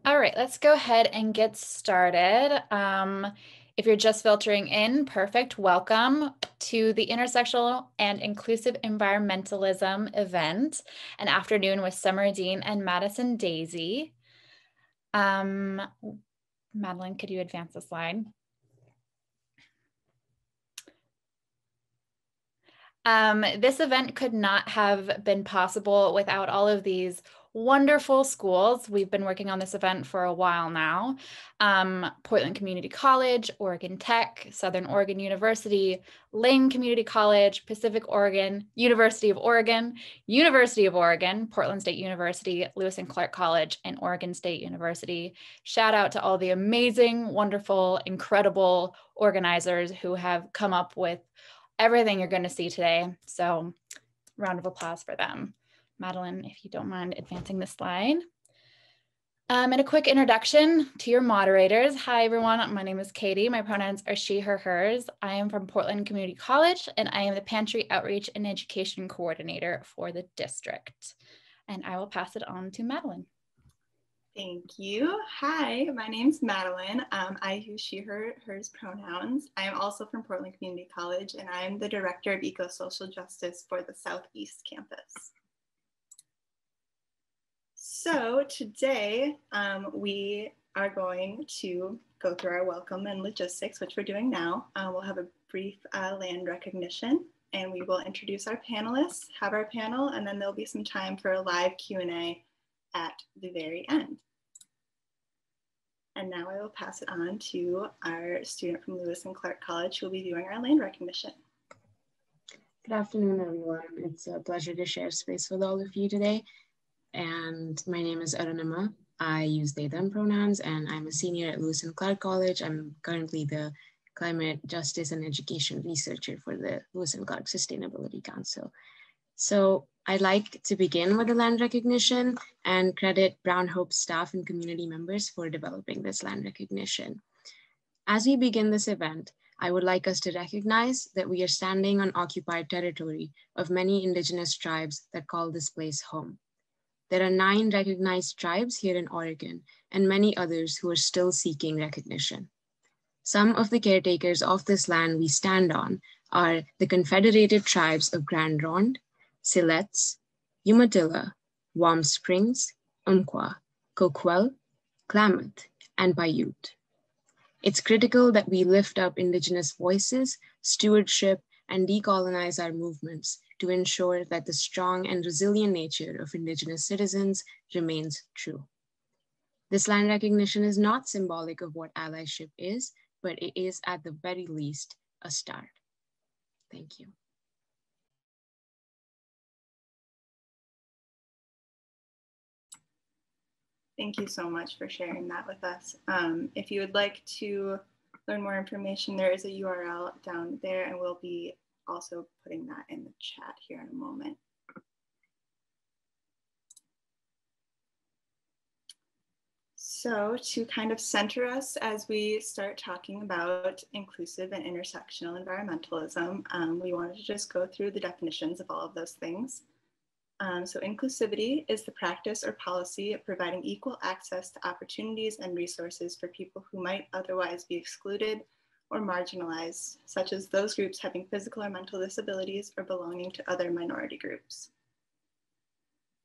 All right, let's go ahead and get started. If you're just filtering in, perfect. Welcome to the Intersectional and Inclusive Environmentalism event, an afternoon with Summer Dean and Madison Daisy. Madeline, could you advance the slide? This event could not have been possible without all of these wonderful schools. We've been working on this event for a while now. Portland Community College, Oregon Tech, Southern Oregon University, Lane Community College, Pacific Oregon, University of Oregon, Portland State University, Lewis and Clark College, and Oregon State University. Shout out to all the amazing, wonderful, incredible organizers who have come up with everything you're going to see today. So round of applause for them. Madeline, if you don't mind advancing the slide. And a quick introduction to your moderators. Hi, everyone. My name is Katie. My pronouns are she, her, hers. I am from Portland Community College, and I am the Pantry Outreach and Education Coordinator for the district. And I will pass it on to Madeline. Thank you. Hi, my name's Madeline. I use she, her, hers pronouns. I am also from Portland Community College, and I am the Director of Eco-Social Justice for the Southeast Campus. So today we are going to go through our welcome and logistics, which we're doing now. We'll have a brief land recognition, and we will introduce our panelists, have our panel, and then there'll be some time for a live Q&A at the very end. And now I will pass it on to our student from Lewis and Clark College who will be doing our land recognition. Good afternoon, everyone. It's a pleasure to share space with all of you today. And my name is Arunima. I use they, them pronouns, and I'm a senior at Lewis and Clark College. I'm currently the Climate Justice and Education Researcher for the Lewis and Clark Sustainability Council. So I'd like to begin with the land recognition and credit Brown Hope staff and community members for developing this land recognition. As we begin this event, I would like us to recognize that we are standing on occupied territory of many indigenous tribes that call this place home. There are 9 recognized tribes here in Oregon and many others who are still seeking recognition. Some of the caretakers of this land we stand on are the Confederated Tribes of Grand Ronde, Siletz, Umatilla, Warm Springs, Umpqua, Coquille, Klamath, and Paiute. It's critical that we lift up Indigenous voices, stewardship, and decolonize our movements to ensure that the strong and resilient nature of Indigenous citizens remains true. This land recognition is not symbolic of what allyship is, but it is at the very least a start. Thank you. Thank you so much for sharing that with us. If you would like to learn more information, there is a URL down there, and we'll be also putting that in the chat here in a moment. So to kind of center us as we start talking about inclusive and intersectional environmentalism, we wanted to just go through the definitions of all of those things. So inclusivity is the practice or policy of providing equal access to opportunities and resources for people who might otherwise be excluded or marginalized, such as those groups having physical or mental disabilities or belonging to other minority groups.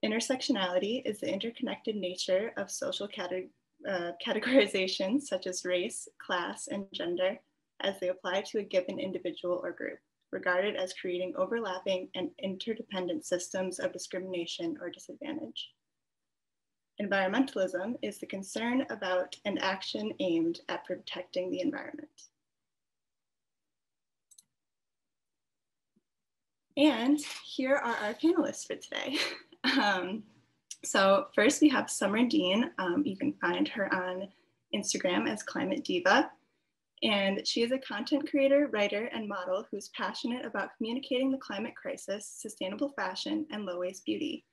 Intersectionality is the interconnected nature of social categorizations such as race, class, and gender as they apply to a given individual or group, regarded as creating overlapping and interdependent systems of discrimination or disadvantage. Environmentalism is the concern about an action aimed at protecting the environment. And here are our panelists for today. So first we have Summer Dean. You can find her on Instagram as Climate Diva. And she is a content creator, writer, and model who's passionate about communicating the climate crisis, sustainable fashion, and low-waste beauty.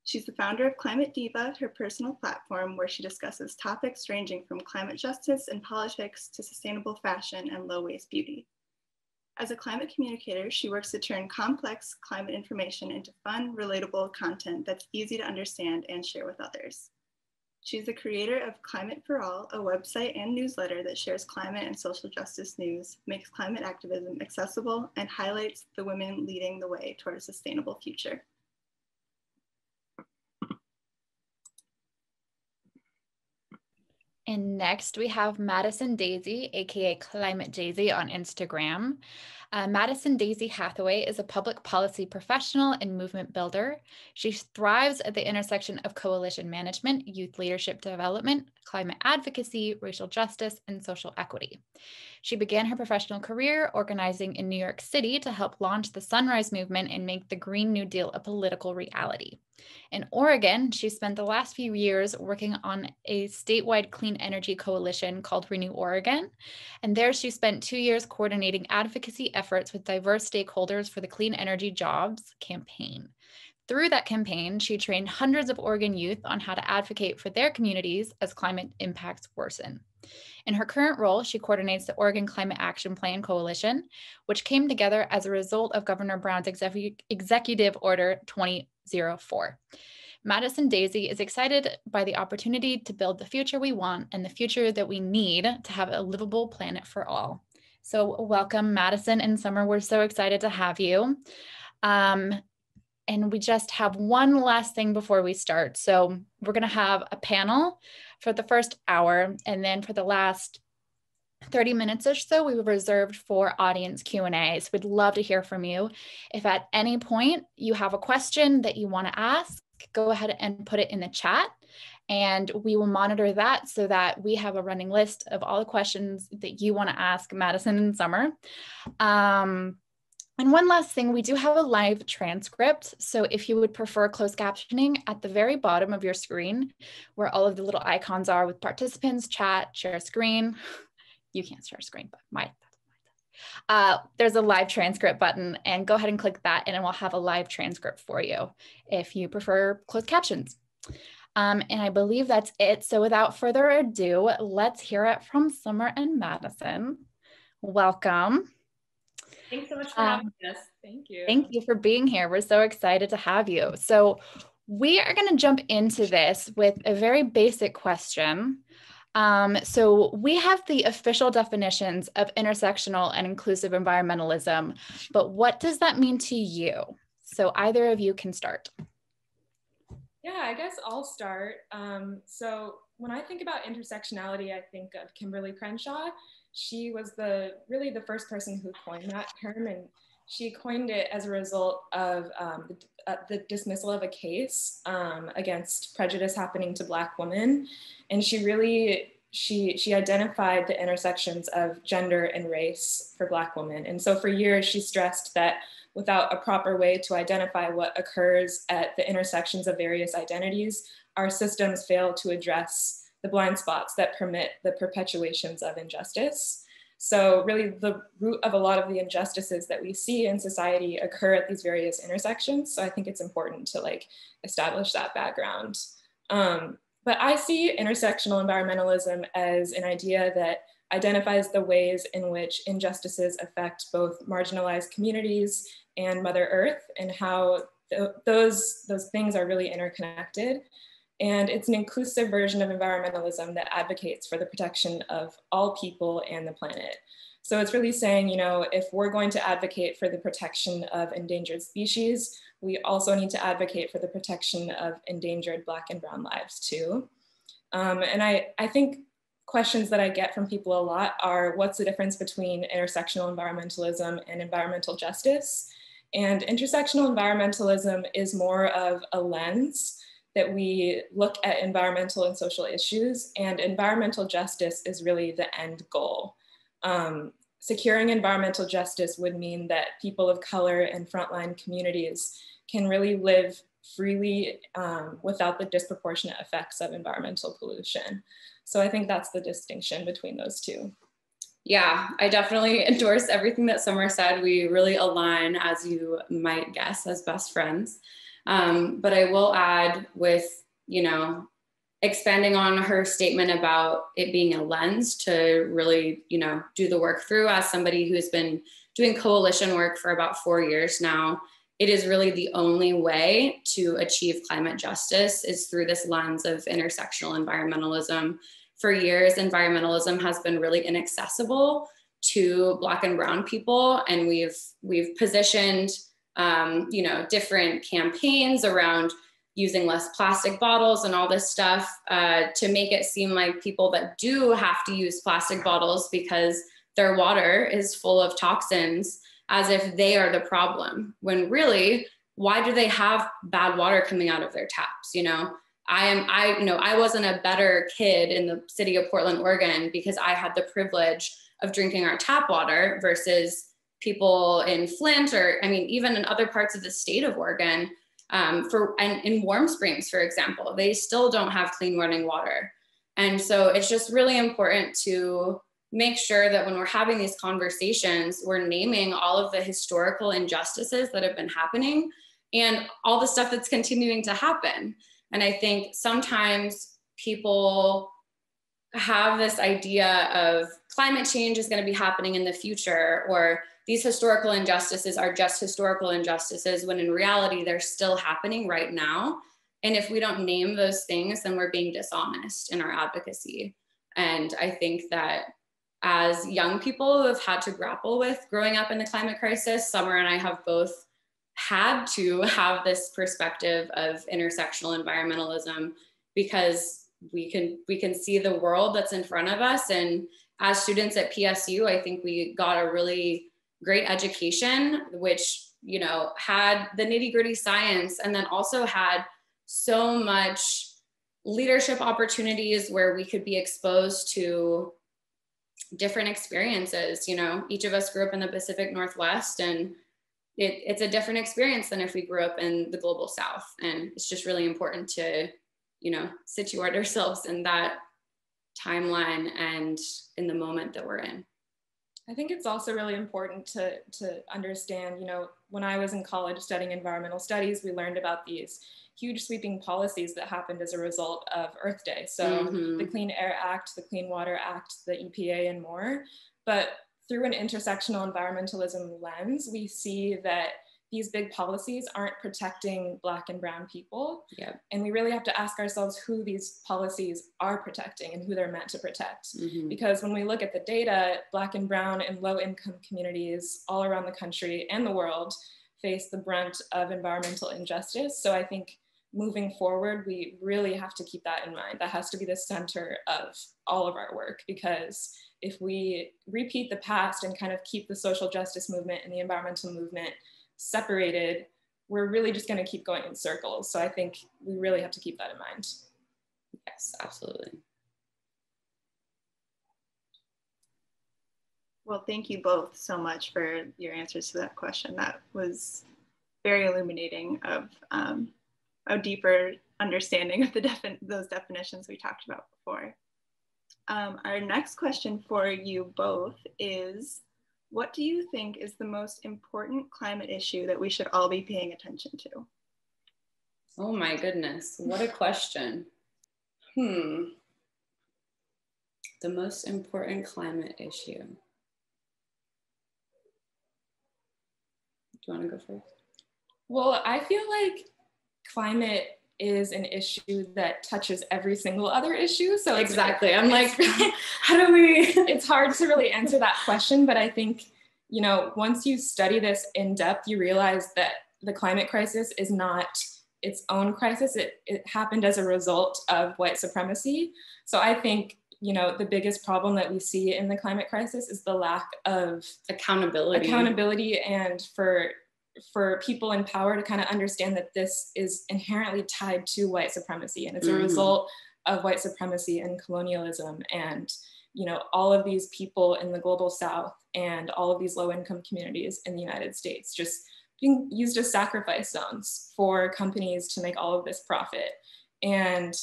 She's the founder of Climate Diva, her personal platform where she discusses topics ranging from climate justice and politics to sustainable fashion and low-waste beauty. As a climate communicator, she works to turn complex climate information into fun, relatable content that's easy to understand and share with others. She's the creator of Climate for All, a website and newsletter that shares climate and social justice news, makes climate activism accessible, and highlights the women leading the way toward a sustainable future. And next we have Madison Daisy, aka Climate Daisy on Instagram. Madison Daisy Hathaway is a public policy professional and movement builder. She thrives at the intersection of coalition management, youth leadership development, climate advocacy, racial justice, and social equity. She began her professional career organizing in New York City to help launch the Sunrise Movement and make the Green New Deal a political reality. In Oregon, she spent the last few years working on a statewide clean energy coalition called Renew Oregon. And there she spent 2 years coordinating advocacy efforts with diverse stakeholders for the Clean Energy Jobs campaign. Through that campaign, she trained hundreds of Oregon youth on how to advocate for their communities as climate impacts worsen. In her current role, she coordinates the Oregon Climate Action Plan Coalition, which came together as a result of Governor Brown's Executive Order 2004. Madison Daisy is excited by the opportunity to build the future we want and the future that we need to have a livable planet for all. So welcome, Madison and Summer. We're so excited to have you. And we just have one last thing before we start. So we're going to have a panel for the first hour, and then for the last 30 minutes or so, we were reserved for audience Q&A. So we'd love to hear from you. If at any point you have a question that you want to ask, go ahead and put it in the chat, and we will monitor that so that we have a running list of all the questions that you want to ask Madison and Summer. And one last thing, we do have a live transcript. So if you would prefer closed captioning, at the very bottom of your screen, where all of the little icons are with participants, chat, share screen. You can't share screen, but there's a live transcript button, and go ahead and click that, and it will have a live transcript for you if you prefer closed captions. And I believe that's it. So without further ado, let's hear it from Summer and Madison. Welcome. Thanks so much for having us. Thank you. Thank you for being here. We're so excited to have you. So we are going to jump into this with a very basic question. So we have the official definitions of intersectional and inclusive environmentalism, but what does that mean to you? So either of you can start. Yeah, I guess I'll start. So when I think about intersectionality, I think of Kimberly Crenshaw. She was really the first person who coined that term, and she coined it as a result of the dismissal of a case against prejudice happening to Black women. And she identified the intersections of gender and race for Black women. And so for years, she stressed that without a proper way to identify what occurs at the intersections of various identities, our systems fail to address the blind spots that permit the perpetuations of injustice. So really the root of a lot of the injustices that we see in society occur at these various intersections. So I think it's important to establish that background. But I see intersectional environmentalism as an idea that identifies the ways in which injustices affect both marginalized communities and Mother Earth, and how those things are really interconnected. And it's an inclusive version of environmentalism that advocates for the protection of all people and the planet. So it's really saying, if we're going to advocate for the protection of endangered species, we also need to advocate for the protection of endangered Black and brown lives too. And I think questions that I get from people a lot are, what's the difference between intersectional environmentalism and environmental justice? And intersectional environmentalism is more of a lens that we look at environmental and social issues, and environmental justice is really the end goal. Securing environmental justice would mean that people of color and frontline communities can really live freely without the disproportionate effects of environmental pollution. So I think that's the distinction between those two. Yeah, I definitely endorse everything that Summer said. We really align, as you might guess, as best friends. But I will add with, expanding on her statement about it being a lens to really, do the work through, as somebody who's been doing coalition work for about 4 years now. it is really the only way to achieve climate justice is through this lens of intersectional environmentalism. For years, environmentalism has been really inaccessible to Black and Brown people, and we've positioned different campaigns around using less plastic bottles and all this stuff to make it seem like people that do have to use plastic bottles because their water is full of toxins, as if they are the problem, when really, why do they have bad water coming out of their taps? I wasn't a better kid in the city of Portland, Oregon, because I had the privilege of drinking our tap water versus people in Flint, or even in other parts of the state of Oregon, and in Warm Springs, for example, they still don't have clean running water. And so it's just really important to make sure that when we're having these conversations, we're naming all of the historical injustices that have been happening and all the stuff that's continuing to happen. And I think sometimes people have this idea of climate change is going to be happening in the future, or these historical injustices are just historical injustices, when in reality, they're still happening right now. And if we don't name those things, then we're being dishonest in our advocacy. And I think that as young people who have had to grapple with growing up in the climate crisis, Summer and I have both had to have this perspective of intersectional environmentalism, because we can see the world that's in front of us. And as students at PSU, I think we got a really great education, which, had the nitty-gritty science, and then also had so much leadership opportunities where we could be exposed to different experiences. Each of us grew up in the Pacific Northwest, and it's a different experience than if we grew up in the global South. And it's just really important to, situate ourselves in that timeline and in the moment that we're in. I think it's also really important to understand, when I was in college studying environmental studies, we learned about these huge sweeping policies that happened as a result of Earth Day. So the Clean Air Act, the Clean Water Act, the EPA, and more. But through an intersectional environmentalism lens, we see that these big policies aren't protecting Black and Brown people. Yep. And we really have to ask ourselves who these policies are protecting and who they're meant to protect. Because when we look at the data, Black and Brown and low-income communities all around the country and the world face the brunt of environmental injustice. So I think moving forward, we really have to keep that in mind. That has to be the center of all of our work, because if we repeat the past and kind of keep the social justice movement and the environmental movement separated, we're really just going to keep going in circles. So I think we really have to keep that in mind. Yes, absolutely. Well, thank you both so much for your answers to that question. That was very illuminating of a deeper understanding of those definitions we talked about before. Our next question for you both is, what do you think is the most important climate issue that we should all be paying attention to? Oh my goodness, what a question. The most important climate issue. Do you want to go first? Well, I feel like climate is an issue that touches every single other issue. So exactly. I'm like, how do we? It's hard to really answer that question, but I think, once you study this in depth, you realize that the climate crisis is not its own crisis. It happened as a result of white supremacy. So I think, the biggest problem that we see in the climate crisis is the lack of accountability, and for people in power to kind of understand that this is inherently tied to white supremacy, and it's a result of white supremacy and colonialism, and all of these people in the global South and all of these low-income communities in the United States just being used as sacrifice zones for companies to make all of this profit. And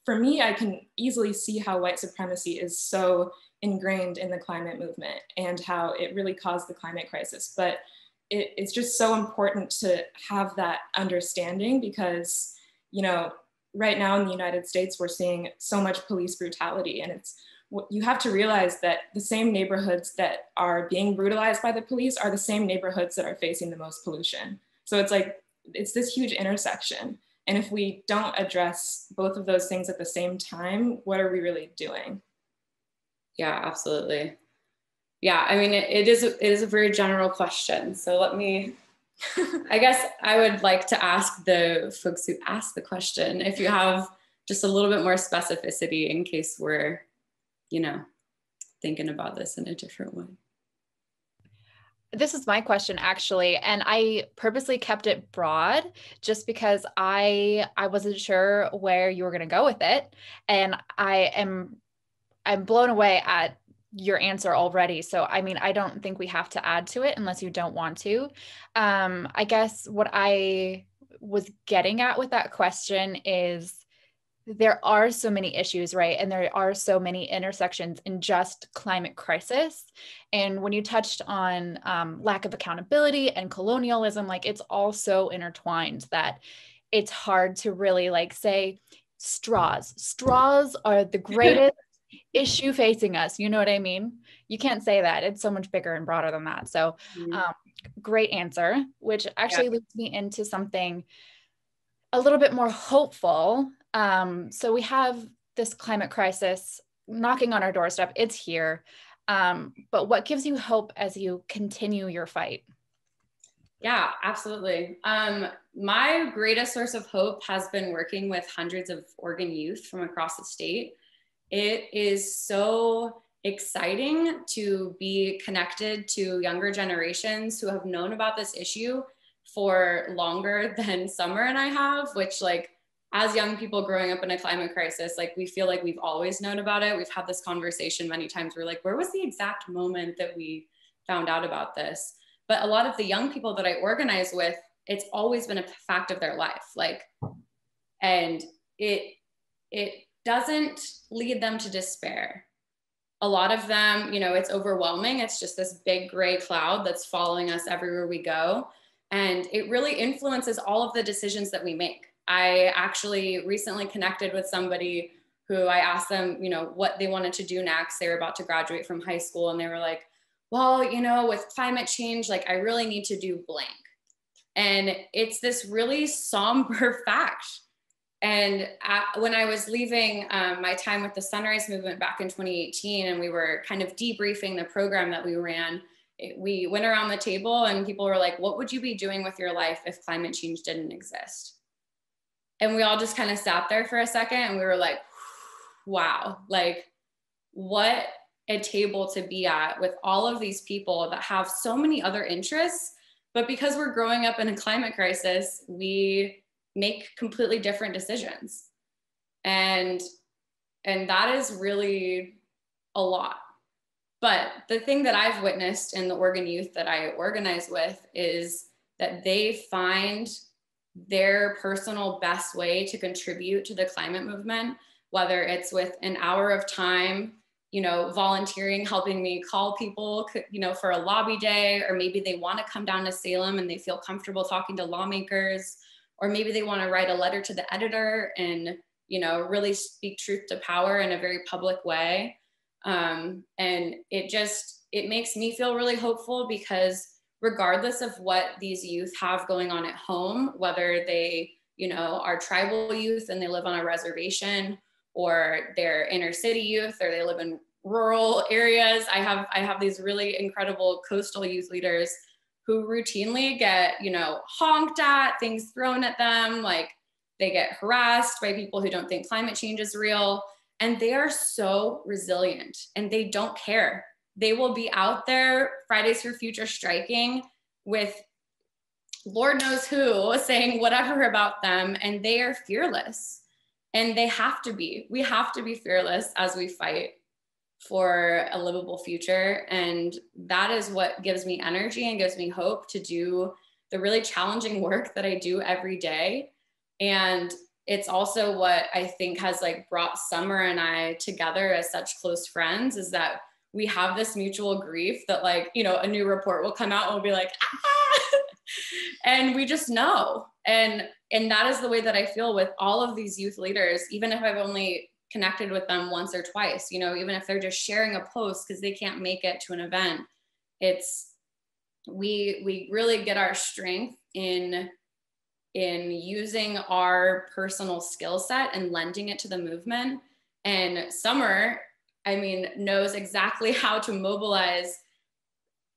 for me, I can easily see how white supremacy is so ingrained in the climate movement and how it really caused the climate crisis. But it's just so important to have that understanding, because, right now in the United States, we're seeing so much police brutality, and it's you have to realize that the same neighborhoods that are being brutalized by the police are the same neighborhoods that are facing the most pollution. So it's like, it's this huge intersection. And if we don't address both of those things at the same time, what are we really doing? Yeah, absolutely. Yeah, I mean, it is a very general question. So let me, I guess I would like to ask the folks who asked the question, if you have just a little bit more specificity in case we're, you know, thinking about this in a different way. This is my question, actually, and I purposely kept it broad just because I wasn't sure where you were going to go with it, and I'm blown away at your answer already. So I mean, I don't think we have to add to it unless you don't want to. I guess what I was getting at with that question is, there are so many issues, right? And there are so many intersections in just climate crisis. And when you touched on lack of accountability and colonialism, like it's all so intertwined that it's hard to really like say straws are the greatest issue facing us. You know what I mean? You can't say that. It's so much bigger and broader than that. So great answer, which actually leads me into something a little bit more hopeful. So we have this climate crisis knocking on our doorstep. It's here. But what gives you hope as you continue your fight? Yeah, absolutely. My greatest source of hope has been working with hundreds of Oregon youth from across the state. It is so exciting to be connected to younger generations who have known about this issue for longer than Summer and I have, which like, as young people growing up in a climate crisis, like we feel like we've always known about it. We've had this conversation many times. We're like, where was the exact moment that we found out about this? But a lot of the young people that I organize with, it's always been a fact of their life. Like, and it doesn't lead them to despair. A lot of them, you know, it's overwhelming. It's just this big gray cloud that's following us everywhere we go. And it really influences all of the decisions that we make. I actually recently connected with somebody who I asked them, you know, what they wanted to do next. They were about to graduate from high school and they were like, well, you know, with climate change, like I really need to do blank. And it's this really somber fact. And when I was leaving my time with the Sunrise Movement back in 2018, and we were kind of debriefing the program that we ran, we went around the table and people were like, what would you be doing with your life if climate change didn't exist? And we all just kind of sat there for a second and we were like, wow, like what a table to be at with all of these people that have so many other interests, but because we're growing up in a climate crisis, we make completely different decisions. And that is really a lot. But the thing that I've witnessed in the Oregon youth that I organize with is that they find their personal best way to contribute to the climate movement, whether it's with an hour of time, you know, volunteering, helping me call people, you know, for a lobby day, or maybe they want to come down to Salem and they feel comfortable talking to lawmakers, or maybe they want to write a letter to the editor and, you know, really speak truth to power in a very public way. And it makes me feel really hopeful because regardless of what these youth have going on at home, whether they, you know, are tribal youth and they live on a reservation, or they're inner city youth, or they live in rural areas. I have these really incredible coastal youth leaders who routinely get, you know, honked at, things thrown at them, like they get harassed by people who don't think climate change is real. And they are so resilient and they don't care. They will be out there Fridays for Future striking with Lord knows who saying whatever about them, and they are fearless. And they have to be. We have to be fearless as we fight for a livable future. And that is what gives me energy and gives me hope to do the really challenging work that I do every day. And it's also what I think has like brought Summer and I together as such close friends, is that we have this mutual grief that, like, you know, a new report will come out and we'll be like, ah! And we just know. And that is the way that I feel with all of these youth leaders, even if I've only connected with them once or twice, you know, even if they're just sharing a post because they can't make it to an event. We really get our strength in using our personal skill set and lending it to the movement. And Summer, I mean, knows exactly how to mobilize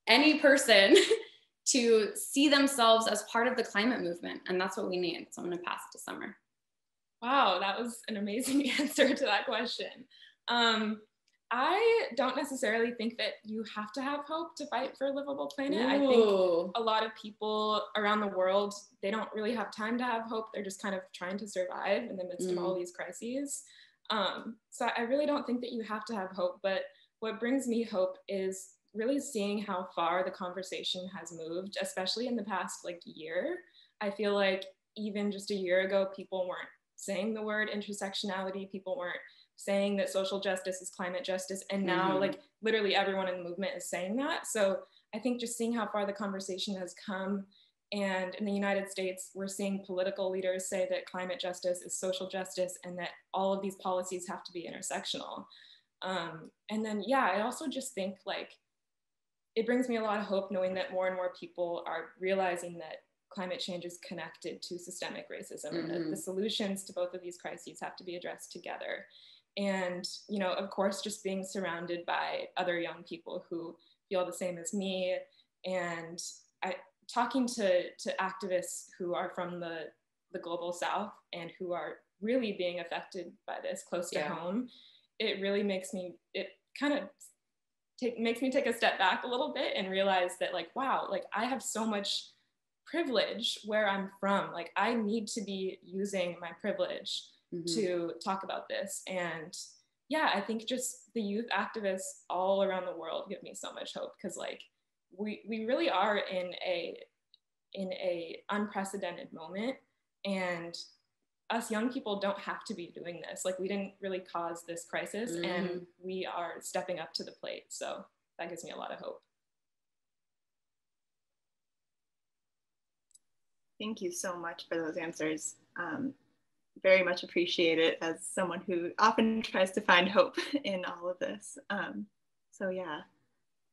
any person to see themselves as part of the climate movement. And that's what we need. So I'm going to pass it to Summer. Wow, that was an amazing answer to that question. I don't necessarily think that you have to have hope to fight for a livable planet. Ooh. I think a lot of people around the world, they don't really have time to have hope. They're just kind of trying to survive in the midst of all these crises. So I really don't think that you have to have hope, but what brings me hope is really seeing how far the conversation has moved, especially in the past year. I feel like even just a year ago, people weren't saying the word intersectionality, people weren't saying that social justice is climate justice, and now literally everyone in the movement is saying that. So I think just seeing how far the conversation has come, and in the United States, we're seeing political leaders say that climate justice is social justice and that all of these policies have to be intersectional. And then, I also just think it brings me a lot of hope knowing that more and more people are realizing that climate change is connected to systemic racism and that the solutions to both of these crises have to be addressed together. And, of course, just being surrounded by other young people who feel the same as me, and talking to activists who are from the global South and who are really being affected by this close to home, it really makes me take a step back a little bit and realize that wow, I have so much privilege where I'm from. I need to be using my privilege to talk about this. And I think just the youth activists all around the world give me so much hope, because we really are in a unprecedented moment, and us young people don't have to be doing this. We didn't really cause this crisis, and we are stepping up to the plate. So that gives me a lot of hope. Thank you so much for those answers. Very much appreciate it as someone who often tries to find hope in all of this.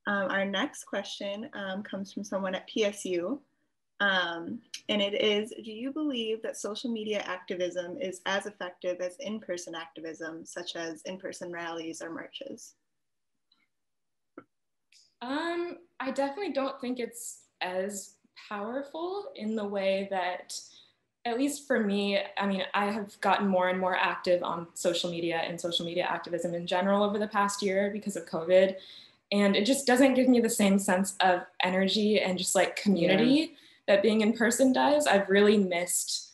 Our next question comes from someone at PSU. And it is, do you believe that social media activism is as effective as in-person activism, such as in-person rallies or marches? I definitely don't think it's as powerful in the way that, at least for me, I mean, I have gotten more and more active on social media and social media activism in general over the past year because of COVID. And it just doesn't give me the same sense of energy and just community that being in person does. I've really missed,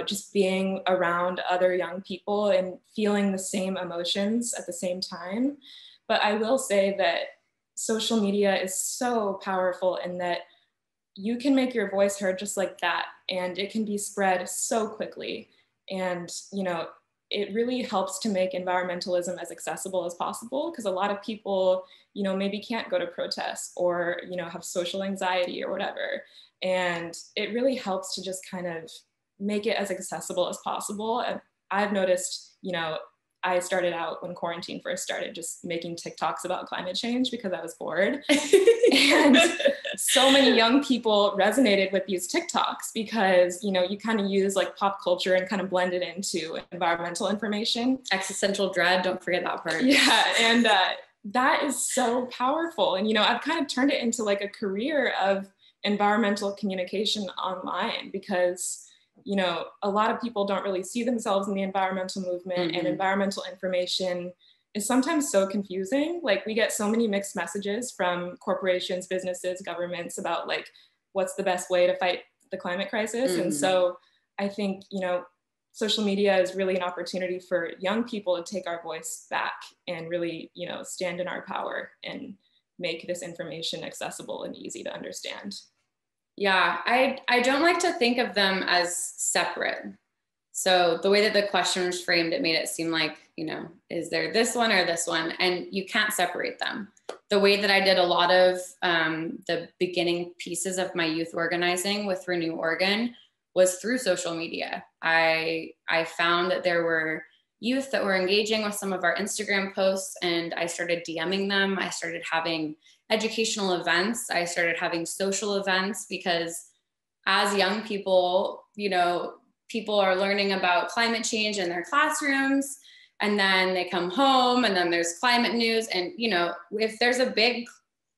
just being around other young people and feeling the same emotions at the same time. But I will say that social media is so powerful in that you can make your voice heard just like that, and it can be spread so quickly. And, it really helps to make environmentalism as accessible as possible, because a lot of people, maybe can't go to protests or, have social anxiety or whatever. And it really helps to just kind of make it as accessible as possible. And I've noticed, I started out when quarantine first started just making TikToks about climate change because I was bored. And so many young people resonated with these TikToks because, you kind of use pop culture and kind of blend it into environmental information. Existential dread, don't forget that part. Yeah, and that is so powerful. And, I've kind of turned it into a career of environmental communication online, because a lot of people don't really see themselves in the environmental movement, and environmental information is sometimes so confusing. We get so many mixed messages from corporations, businesses, governments about what's the best way to fight the climate crisis. And so I think, social media is really an opportunity for young people to take our voice back and really, stand in our power and make this information accessible and easy to understand. Yeah, I don't like to think of them as separate. So the way that the question was framed, it made it seem like, is there this one or this one? And you can't separate them. The way that I did a lot of the beginning pieces of my youth organizing with Renew Oregon was through social media. I found that there were youth that were engaging with some of our Instagram posts, and I started DMing them. I started having educational events. I started having social events, because as young people, you know, people are learning about climate change in their classrooms, and then they come home and then there's climate news. And, you know, if there's a big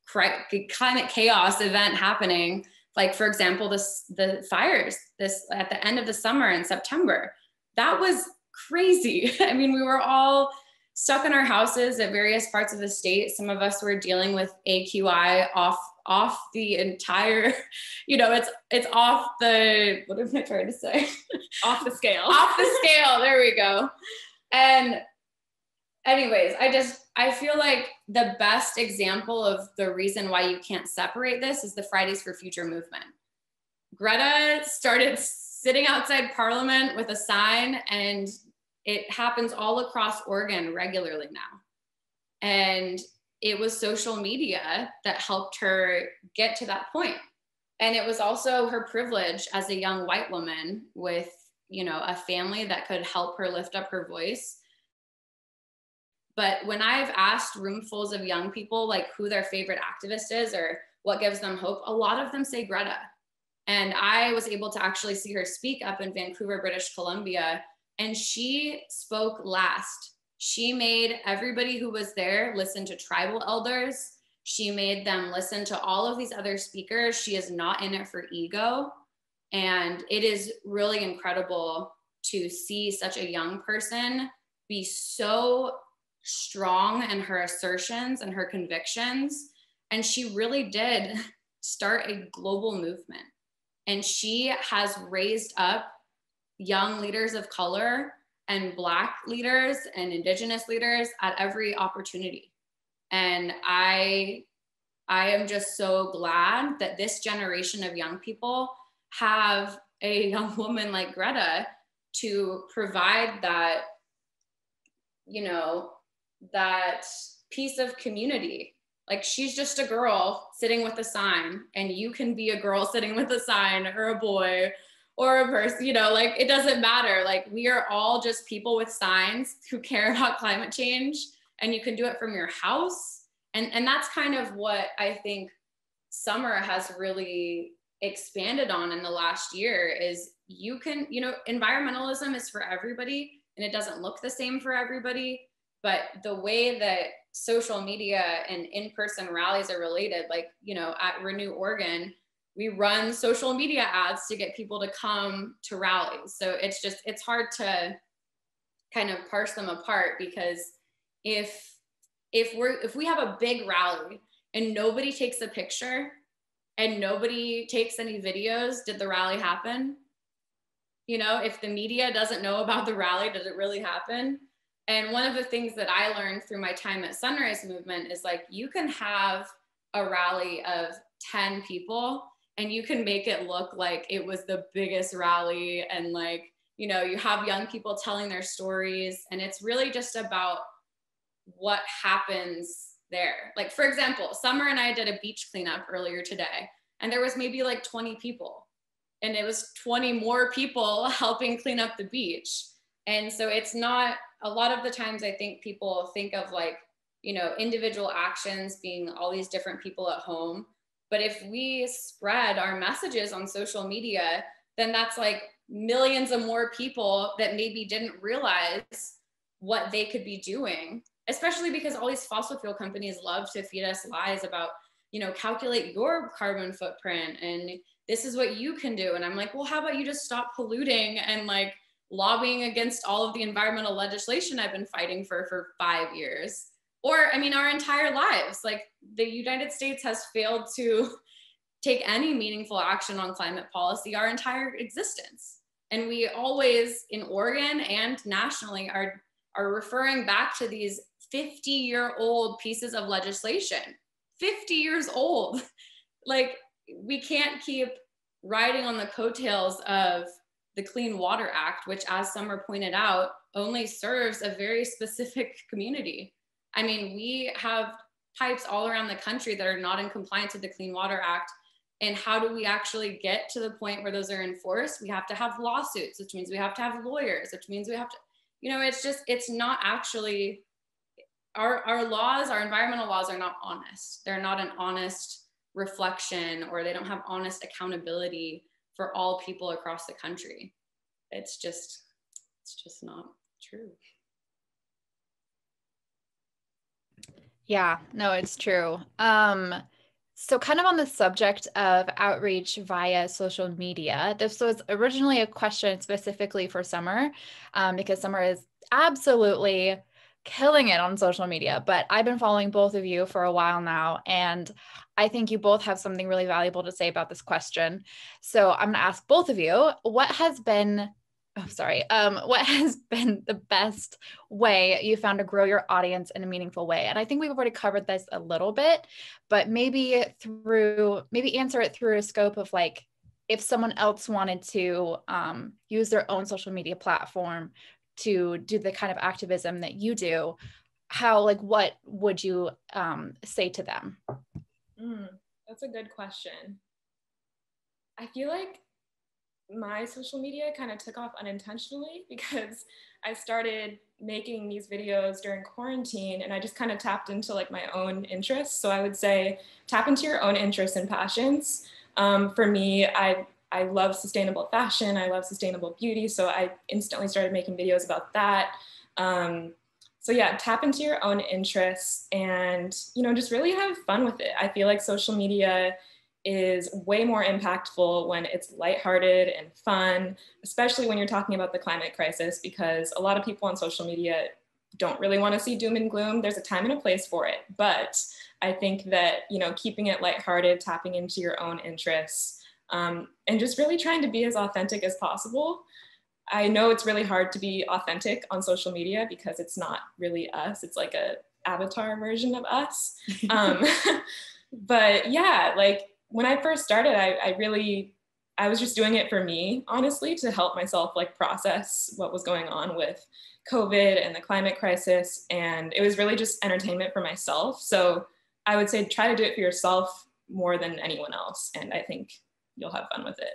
climate chaos event happening, like for example, the fires at the end of the summer in September, that was crazy. I mean, we were all stuck in our houses at various parts of the state. Some of us were dealing with AQI off the entire, you know, it's off the, what am I trying to say? Off the scale. Off the scale, there we go. And anyways, I feel like the best example of the reason why you can't separate this is the Fridays for Future movement. Greta started sitting outside Parliament with a sign, and it happens all across Oregon regularly now. And it was social media that helped her get to that point. And it was also her privilege as a young white woman with, you know, a family that could help her lift up her voice. But when I've asked roomfuls of young people like who their favorite activist is or what gives them hope, a lot of them say Greta. And I was able to actually see her speak up in Vancouver, British Columbia, and she spoke last. She made everybody who was there listen to tribal elders. She made them listen to all of these other speakers. She is not in it for ego. And it is really incredible to see such a young person be so strong in her assertions and her convictions. And she really did start a global movement. And she has raised up young leaders of color and Black leaders and Indigenous leaders at every opportunity. And I am just so glad that this generation of young people have a young woman like Greta to provide that, you know, that piece of community. Like, she's just a girl sitting with a sign, and you can be a girl sitting with a sign, or a boy or a person, you know, like, it doesn't matter. Like, we are all just people with signs who care about climate change, and you can do it from your house. And that's kind of what I think Summer has really expanded on in the last year is you can, you know, environmentalism is for everybody, and it doesn't look the same for everybody. But the way that social media and in-person rallies are related, like, you know, at Renew Oregon, we run social media ads to get people to come to rallies. So it's just, it's hard to kind of parse them apart, because if we have a big rally and nobody takes a picture and nobody takes any videos, did the rally happen? You know, if the media doesn't know about the rally, did it really happen? And one of the things that I learned through my time at Sunrise Movement is, like, you can have a rally of 10 people and you can make it look like it was the biggest rally. And, like, you know, you have young people telling their stories, and it's really just about what happens there. Like, for example, Summer and I did a beach cleanup earlier today, and there was maybe like 20 people, and it was 20 more people helping clean up the beach. And so it's not, a lot of the times I think people think of, like, you know, individual actions being all these different people at home. But if we spread our messages on social media, then that's like millions of more people that maybe didn't realize what they could be doing, especially because all these fossil fuel companies love to feed us lies about, you know, calculate your carbon footprint and this is what you can do. And I'm like, well, how about you just stop polluting and, like, lobbying against all of the environmental legislation I've been fighting for 5 years? Or, I mean, our entire lives. Like, the United States has failed to take any meaningful action on climate policy our entire existence. And we always, in Oregon and nationally, are referring back to these 50-year-old pieces of legislation. 50 years old. Like, we can't keep riding on the coattails of the Clean Water Act, which, as Summer pointed out, only serves a very specific community. I mean, we have pipes all around the country that are not in compliance with the Clean Water Act. And how do we actually get to the point where those are enforced? We have to have lawsuits, which means we have to have lawyers, which means we have to, you know, it's not actually, our laws, our environmental laws are not honest. They're not an honest reflection, or they don't have honest accountability for all people across the country. It's just not true. Yeah, no, it's true. So kind of on the subject of outreach via social media, this was originally a question specifically for Summer, because Summer is absolutely killing it on social media, but I've been following both of you for a while now, and I think you both have something really valuable to say about this question. So I'm gonna ask both of you, what has been the best way you found to grow your audience in a meaningful way? And I think we've already covered this a little bit, but maybe answer it through a scope of like, if someone else wanted to use their own social media platform to do the kind of activism that you do, what would you say to them? That's a good question. I feel like my social media kind of took off unintentionally because I started making these videos during quarantine, and I just kind of tapped into like my own interests. So I would say tap into your own interests and passions. For me, I love sustainable fashion. I love sustainable beauty. So I instantly started making videos about that. So yeah, tap into your own interests and, you know, just really have fun with it. I feel like social media is way more impactful when it's lighthearted and fun, especially when you're talking about the climate crisis, because a lot of people on social media don't really want to see doom and gloom. There's a time and a place for it. But I think that, you know, keeping it lighthearted, tapping into your own interests, and just really trying to be as authentic as possible. I know it's really hard to be authentic on social media because it's not really us. It's like a avatar version of us. But yeah, like when I first started, I was just doing it for me, honestly, to help myself like process what was going on with COVID and the climate crisis. And it was really just entertainment for myself. So I would say try to do it for yourself more than anyone else. And I think you'll have fun with it.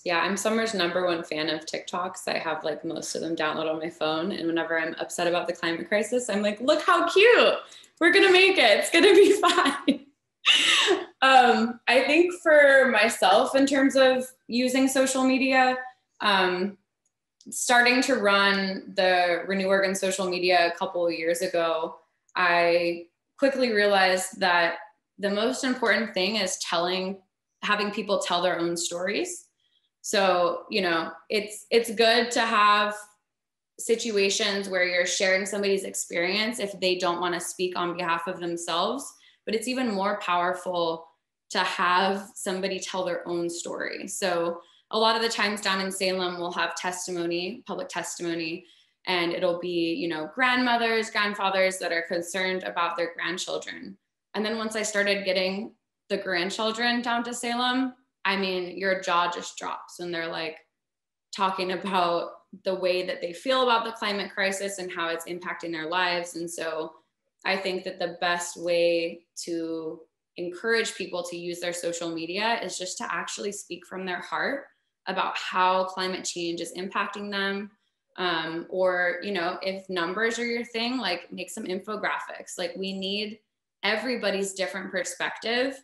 Yeah, I'm Summer's #1 fan of TikToks. I have like most of them downloaded on my phone. And whenever I'm upset about the climate crisis, I'm like, look how cute. We're going to make it. It's going to be fine. I think for myself, in terms of using social media, starting to run the Renew Oregon social media a couple of years ago, I quickly realized that the most important thing is having people tell their own stories. So, you know, it's good to have situations where you're sharing somebody's experience if they don't want to speak on behalf of themselves, but it's even more powerful to have somebody tell their own story. So a lot of the times down in Salem, we'll have testimony, public testimony, and it'll be, you know, grandmothers, grandfathers that are concerned about their grandchildren. And then once I started getting the grandchildren down to Salem, I mean, your jaw just drops when they're like talking about the way that they feel about the climate crisis and how it's impacting their lives. And so I think that the best way to encourage people to use their social media is just to actually speak from their heart about how climate change is impacting them. Or, you know, if numbers are your thing, like make some infographics. Like we need everybody's different perspective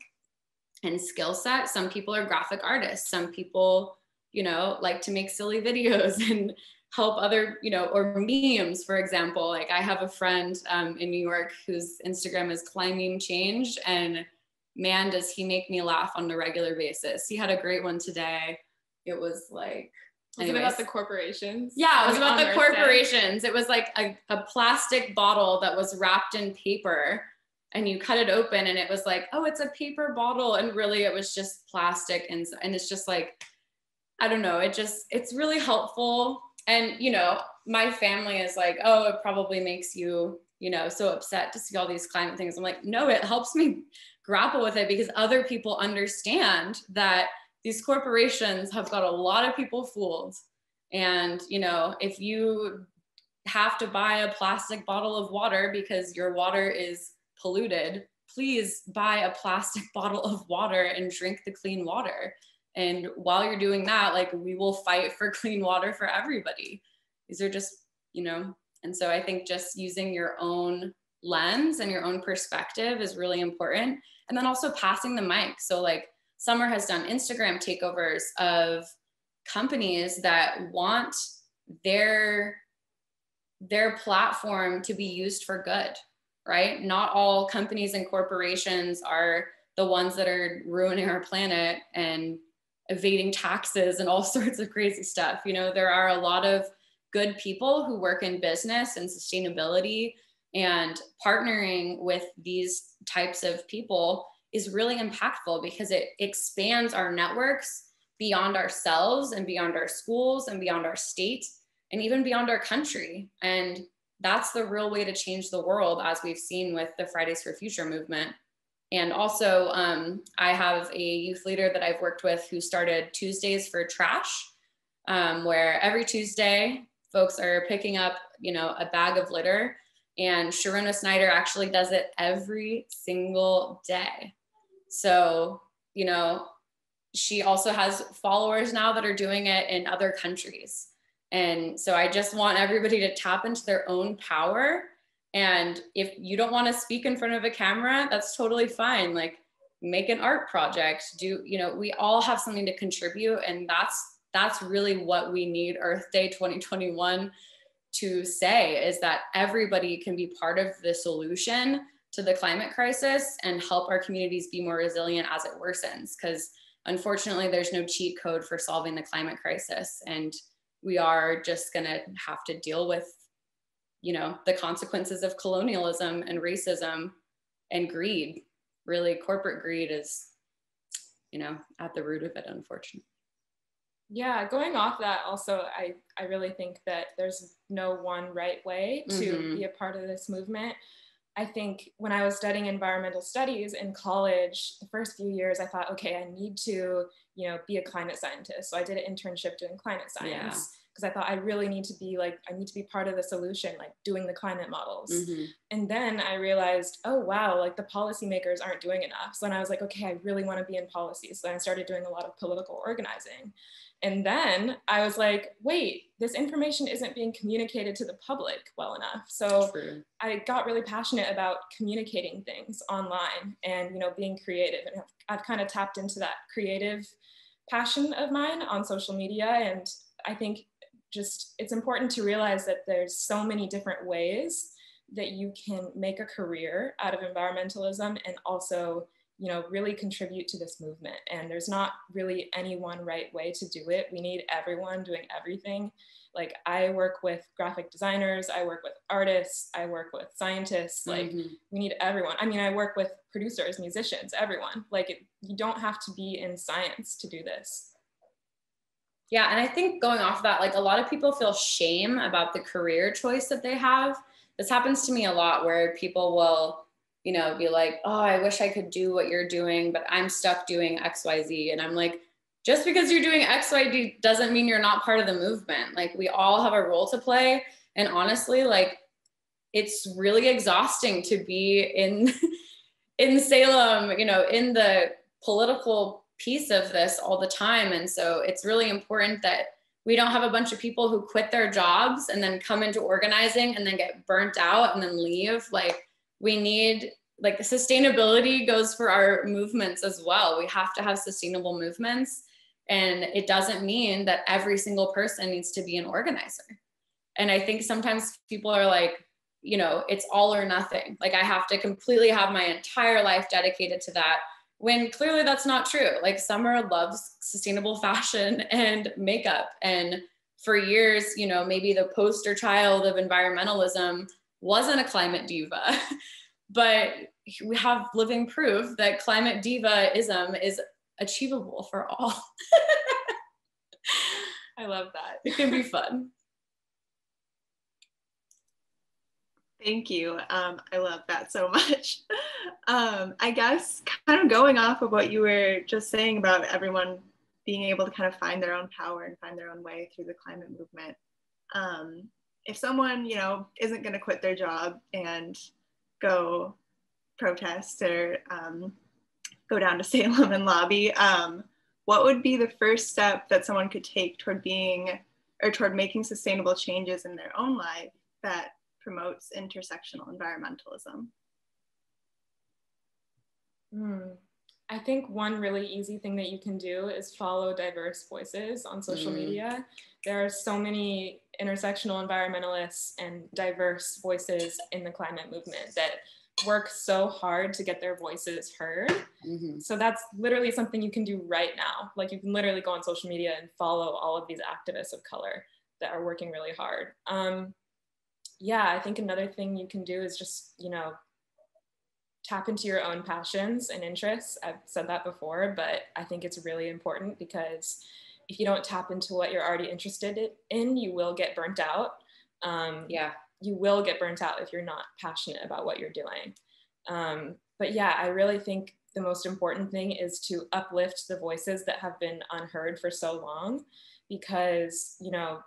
and skill set. Some people are graphic artists. Some people, you know, like to make silly videos and help other, you know, or memes, for example. Like I have a friend in New York whose Instagram is Climbing Change, and man, does he make me laugh on a regular basis. He had a great one today. It was like, was it about the corporations? Yeah, it was about the corporations. It was like a plastic bottle that was wrapped in paper, and you cut it open and it was like, oh, it's a paper bottle. And really it was just plastic. And it's just like, I don't know, it's really helpful. And, you know, my family is like, oh, it probably makes you, you know, so upset to see all these climate things. I'm like, no, it helps me grapple with it because other people understand that these corporations have got a lot of people fooled. And, you know, if you have to buy a plastic bottle of water because your water is polluted, please buy a plastic bottle of water and drink the clean water. And while you're doing that, like we will fight for clean water for everybody. These are just, you know, and so I think just using your own lens and your own perspective is really important. And then also passing the mic. So like Summer has done Instagram takeovers of companies that want their platform to be used for good, right? Not all companies and corporations are the ones that are ruining our planet and evading taxes and all sorts of crazy stuff. You know, there are a lot of good people who work in business and sustainability, and partnering with these types of people is really impactful because it expands our networks beyond ourselves and beyond our schools and beyond our state and even beyond our country. And that's the real way to change the world, as we've seen with the Fridays for Future movement. And also, I have a youth leader that I've worked with who started Tuesdays for Trash, where every Tuesday, folks are picking up, you know, a bag of litter. And Sharona Snyder actually does it every single day. So, you know, she also has followers now that are doing it in other countries. And so I just want everybody to tap into their own power. And if you don't want to speak in front of a camera, that's totally fine. Like, make an art project, you know, we all have something to contribute. And that's really what we need Earth Day 2021 to say, is that everybody can be part of the solution to the climate crisis and help our communities be more resilient as it worsens. Because unfortunately, there's no cheat code for solving the climate crisis. And we are just gonna have to deal with, you know, the consequences of colonialism and racism and greed. Really, corporate greed is, you know, at the root of it, unfortunately. Yeah, going off that also, I really think that there's no one right way to be a part of this movement. I think when I was studying environmental studies in college, the first few years, I thought, okay, I need to, you know, be a climate scientist. So I did an internship doing climate science because I thought I really need to be part of the solution, like doing the climate models. And then I realized, oh, wow, like the policymakers aren't doing enough. So then I was like, okay, I really want to be in policy. So then I started doing a lot of political organizing. And then I was like, wait, this information isn't being communicated to the public well enough. So I got really passionate about communicating things online and, you know, being creative. And I've kind of tapped into that creative passion of mine on social media. And I think just it's important to realize that there's so many different ways that you can make a career out of environmentalism and also, you know, really contribute to this movement. And there's not really any one right way to do it. We need everyone doing everything. Like, I work with graphic designers, I work with artists, I work with scientists, like we need everyone. I mean, I work with producers, musicians, everyone. Like, you don't have to be in science to do this. Yeah, and I think going off that, like, a lot of people feel shame about the career choice that they have. This happens to me a lot, where people will, you know, be like, oh, I wish I could do what you're doing, but I'm stuck doing XYZ. And I'm like, just because you're doing XYZ doesn't mean you're not part of the movement. Like, we all have a role to play. And honestly, like, it's really exhausting to be in Salem, you know, in the political piece of this all the time. And so it's really important that we don't have a bunch of people who quit their jobs and then come into organizing and then get burnt out and then leave. Like, we need, like, the sustainability goes for our movements as well. We have to have sustainable movements. And it doesn't mean that every single person needs to be an organizer. And I think sometimes people are like, you know, it's all or nothing. Like, I have to completely have my entire life dedicated to that, when clearly that's not true. Like, Summer loves sustainable fashion and makeup. And for years, you know, maybe the poster child of environmentalism wasn't a climate diva, but we have living proof that climate diva-ism is achievable for all. I love that. It can be fun. Thank you. I love that so much. I guess kind of going off of what you were just saying about everyone being able to kind of find their own power and find their own way through the climate movement. If someone, you know, isn't going to quit their job and go protest or go down to Salem and lobby, what would be the first step that someone could take toward being or toward making sustainable changes in their own life that promotes intersectional environmentalism? I think one really easy thing that you can do is follow diverse voices on social media. There are so many intersectional environmentalists and diverse voices in the climate movement that work so hard to get their voices heard. So that's literally something you can do right now. Like you can literally go on social media and follow all of these activists of color that are working really hard. Yeah, I think another thing you can do is just, you know, tap into your own passions and interests. I've said that before, but I think it's really important because if you don't tap into what you're already interested in, you will get burnt out. You will get burnt out if you're not passionate about what you're doing. But yeah, I really think the most important thing is to uplift the voices that have been unheard for so long, because, you know,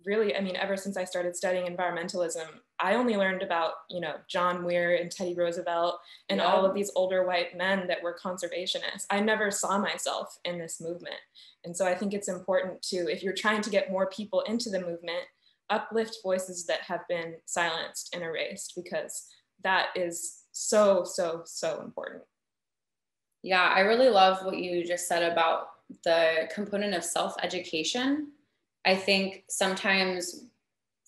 really, I mean, ever since I started studying environmentalism, I only learned about, you know, John Muir and Teddy Roosevelt and all of these older white men that were conservationists. I never saw myself in this movement. And so I think it's important to, if you're trying to get more people into the movement, uplift voices that have been silenced and erased, because that is so, so, so important. Yeah, I really love what you just said about the component of self-education. I think sometimes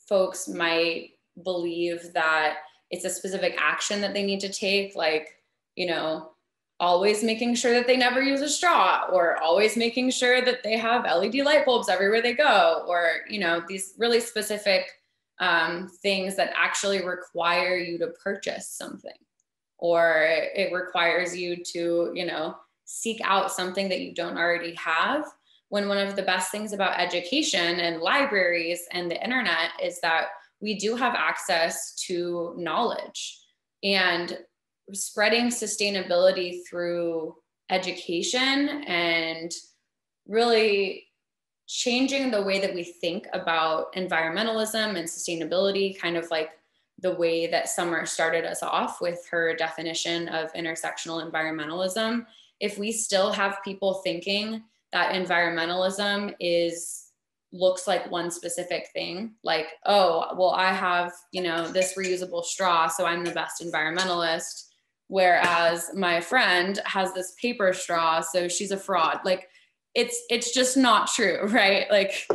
folks might believe that it's a specific action that they need to take, like, you know, always making sure that they never use a straw, or always making sure that they have LED light bulbs everywhere they go, or, you know, these really specific things that actually require you to purchase something, or it requires you to, you know, seek out something that you don't already have. When one of the best things about education and libraries and the internet is that we do have access to knowledge, and spreading sustainability through education and really changing the way that we think about environmentalism and sustainability, kind of like the way that Summer started us off with her definition of intersectional environmentalism. If we still have people thinking that environmentalism looks like one specific thing, like, oh, well, I have, you know, this reusable straw, so I'm the best environmentalist, whereas my friend has this paper straw, so she's a fraud. Like, it's just not true, right? Like,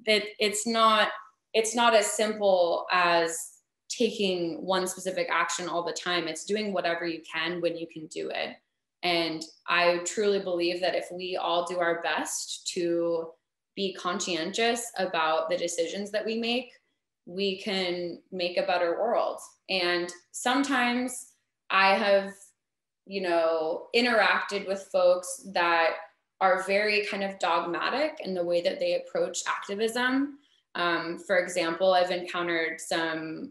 it's not as simple as taking one specific action all the time. It's doing whatever you can when you can do it. And I truly believe that if we all do our best to be conscientious about the decisions that we make, we can make a better world. And sometimes I have, you know, interacted with folks that are very kind of dogmatic in the way that they approach activism. For example, I've encountered some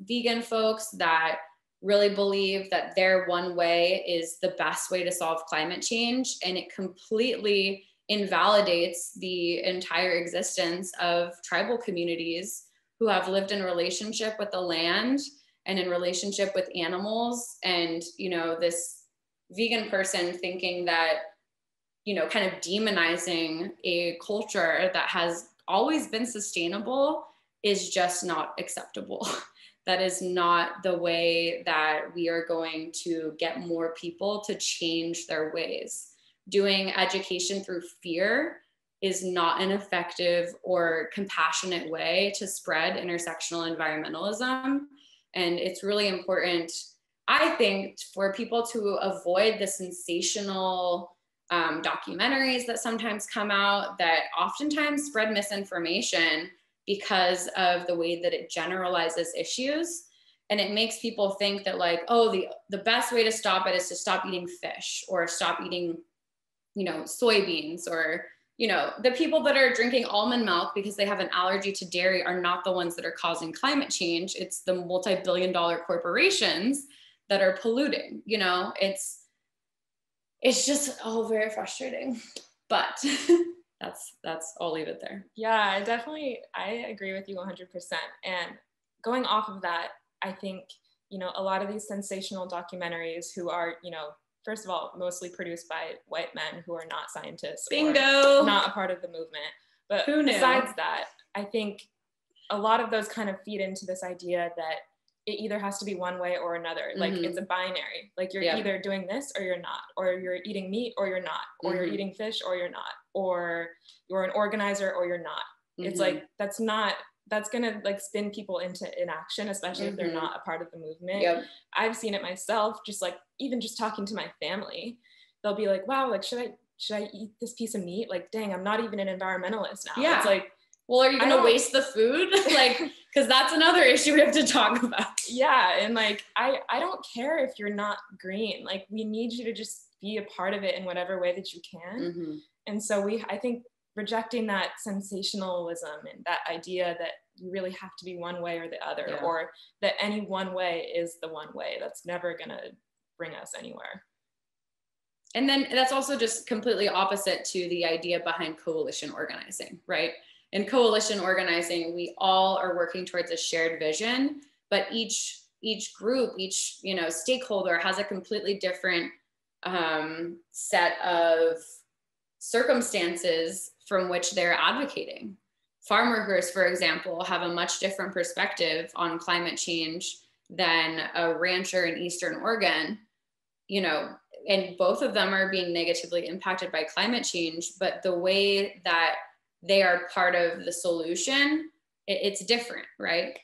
vegan folks that really believe that their one way is the best way to solve climate change, and it completely invalidates the entire existence of tribal communities who have lived in relationship with the land and in relationship with animals. And, you know, this vegan person thinking that, you know, kind of demonizing a culture that has always been sustainable is just not acceptable. That is not the way that we are going to get more people to change their ways. Doing education through fear is not an effective or compassionate way to spread intersectional environmentalism. And it's really important, I think, for people to avoid the sensational documentaries that sometimes come out that oftentimes spread misinformation because of the way that it generalizes issues. And it makes people think that, like, oh, the best way to stop it is to stop eating fish or stop eating, you know, soybeans, or, you know, the people that are drinking almond milk because they have an allergy to dairy are not the ones that are causing climate change. It's the multi-billion-dollar corporations that are polluting. You know, it's just all very frustrating, but I'll leave it there. Yeah, I agree with you 100%. And going off of that, I think, you know, a lot of these sensational documentaries who are, you know, first of all, mostly produced by white men who are not scientists, bingo, or not a part of the movement. But who knew? Besides that, I think a lot of those kind of feed into this idea that it either has to be one way or another. Like it's a binary, like you're either doing this or you're not, or you're eating meat or you're not, or you're eating fish or you're not, or you're an organizer or you're not. It's like, that's gonna like spin people into inaction, especially if they're not a part of the movement. I've seen it myself, just like, even just talking to my family, they'll be like, wow, like, should I eat this piece of meat? Like, dang, I'm not even an environmentalist now. It's like, well, are you going to waste the food? Like, because that's another issue we have to talk about. Yeah. And like, I don't care if you're not green. Like, we need you to just be a part of it in whatever way that you can. And so I think rejecting that sensationalism and that idea that you really have to be one way or the other, or that any one way is the one way, that's never going to bring us anywhere. And then that's also just completely opposite to the idea behind coalition organizing, right? In coalition organizing, we all are working towards a shared vision, but each group, each stakeholder has a completely different set of circumstances from which they're advocating. Farm workers, for example, have a much different perspective on climate change than a rancher in Eastern Oregon, and both of them are being negatively impacted by climate change, but the way that they are part of the solution, it's different, right?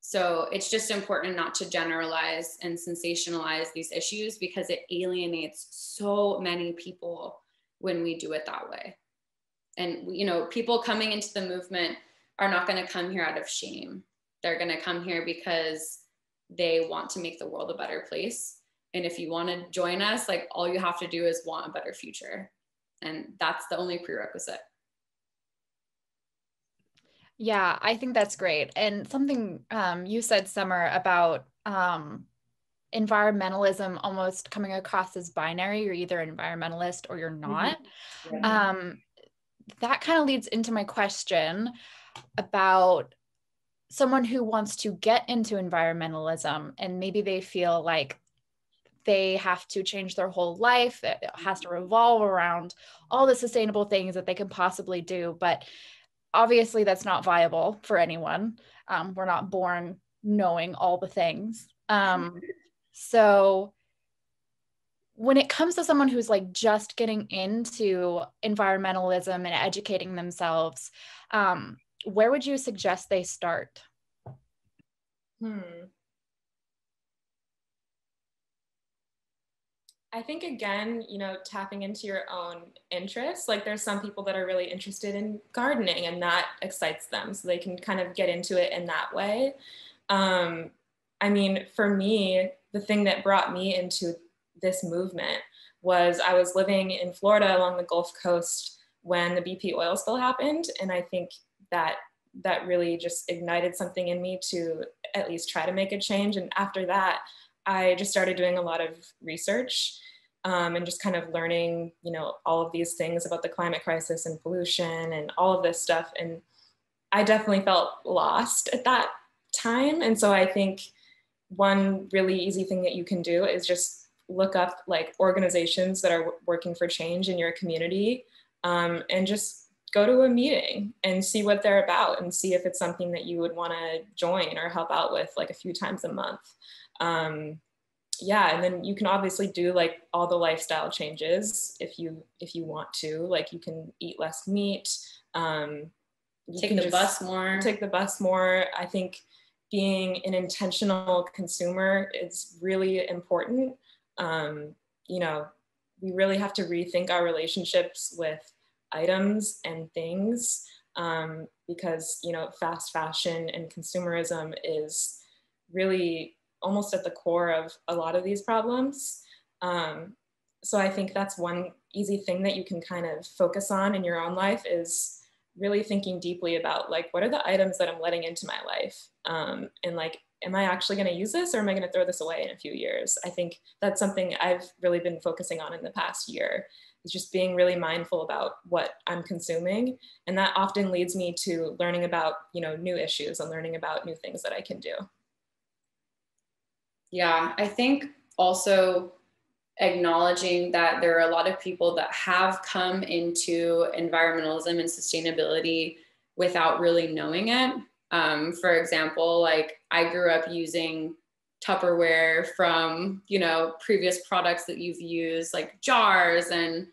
So it's just important not to generalize and sensationalize these issues, because it alienates so many people when we do it that way. And, people coming into the movement are not going to come here out of shame. They're going to come here because they want to make the world a better place. And if you want to join us, like, all you have to do is want a better future. And that's the only prerequisite. Yeah, I think that's great. And something you said, Summer, about environmentalism almost coming across as binary. You're either an environmentalist or you're not. That kind of leads into my question about someone who wants to get into environmentalism, and maybe they feel like they have to change their whole life. It has to revolve around all the sustainable things that they can possibly do. But obviously that's not viable for anyone. We're not born knowing all the things. So when it comes to someone who's like just getting into environmentalism and educating themselves, where would you suggest they start? I think, again, tapping into your own interests. Like, there's some people that are really interested in gardening and that excites them, so they can kind of get into it in that way. I mean, for me, the thing that brought me into this movement was I was living in Florida along the Gulf Coast when the BP oil spill happened. And I think that really just ignited something in me to at least try to make a change. And after that, I just started doing a lot of research and just kind of learning, all of these things about the climate crisis and pollution and all of this stuff. And I definitely felt lost at that time. And so I think one really easy thing that you can do is just look up like organizations that are working for change in your community, and just go to a meeting and see what they're about and see if it's something that you would want to join or help out with like a few times a month. And then you can obviously do like all the lifestyle changes if you want to. Like, you can eat less meat, take the bus more. I think being an intentional consumer is really important. We really have to rethink our relationships with items and things, because fast fashion and consumerism is really almost at the core of a lot of these problems. So I think that's one easy thing that you can kind of focus on in your own life, is really thinking deeply about like, what are the items that I'm letting into my life? And like, am I actually going to use this, or am I going to throw this away in a few years? I think that's something I've really been focusing on in the past year, is just being really mindful about what I'm consuming. And that often leads me to learning about, new issues and learning about new things that I can do. Yeah, I think also acknowledging that there are a lot of people that have come into environmentalism and sustainability without really knowing it. For example, like I grew up using Tupperware from, you know, previous products that you've used, like jars, and,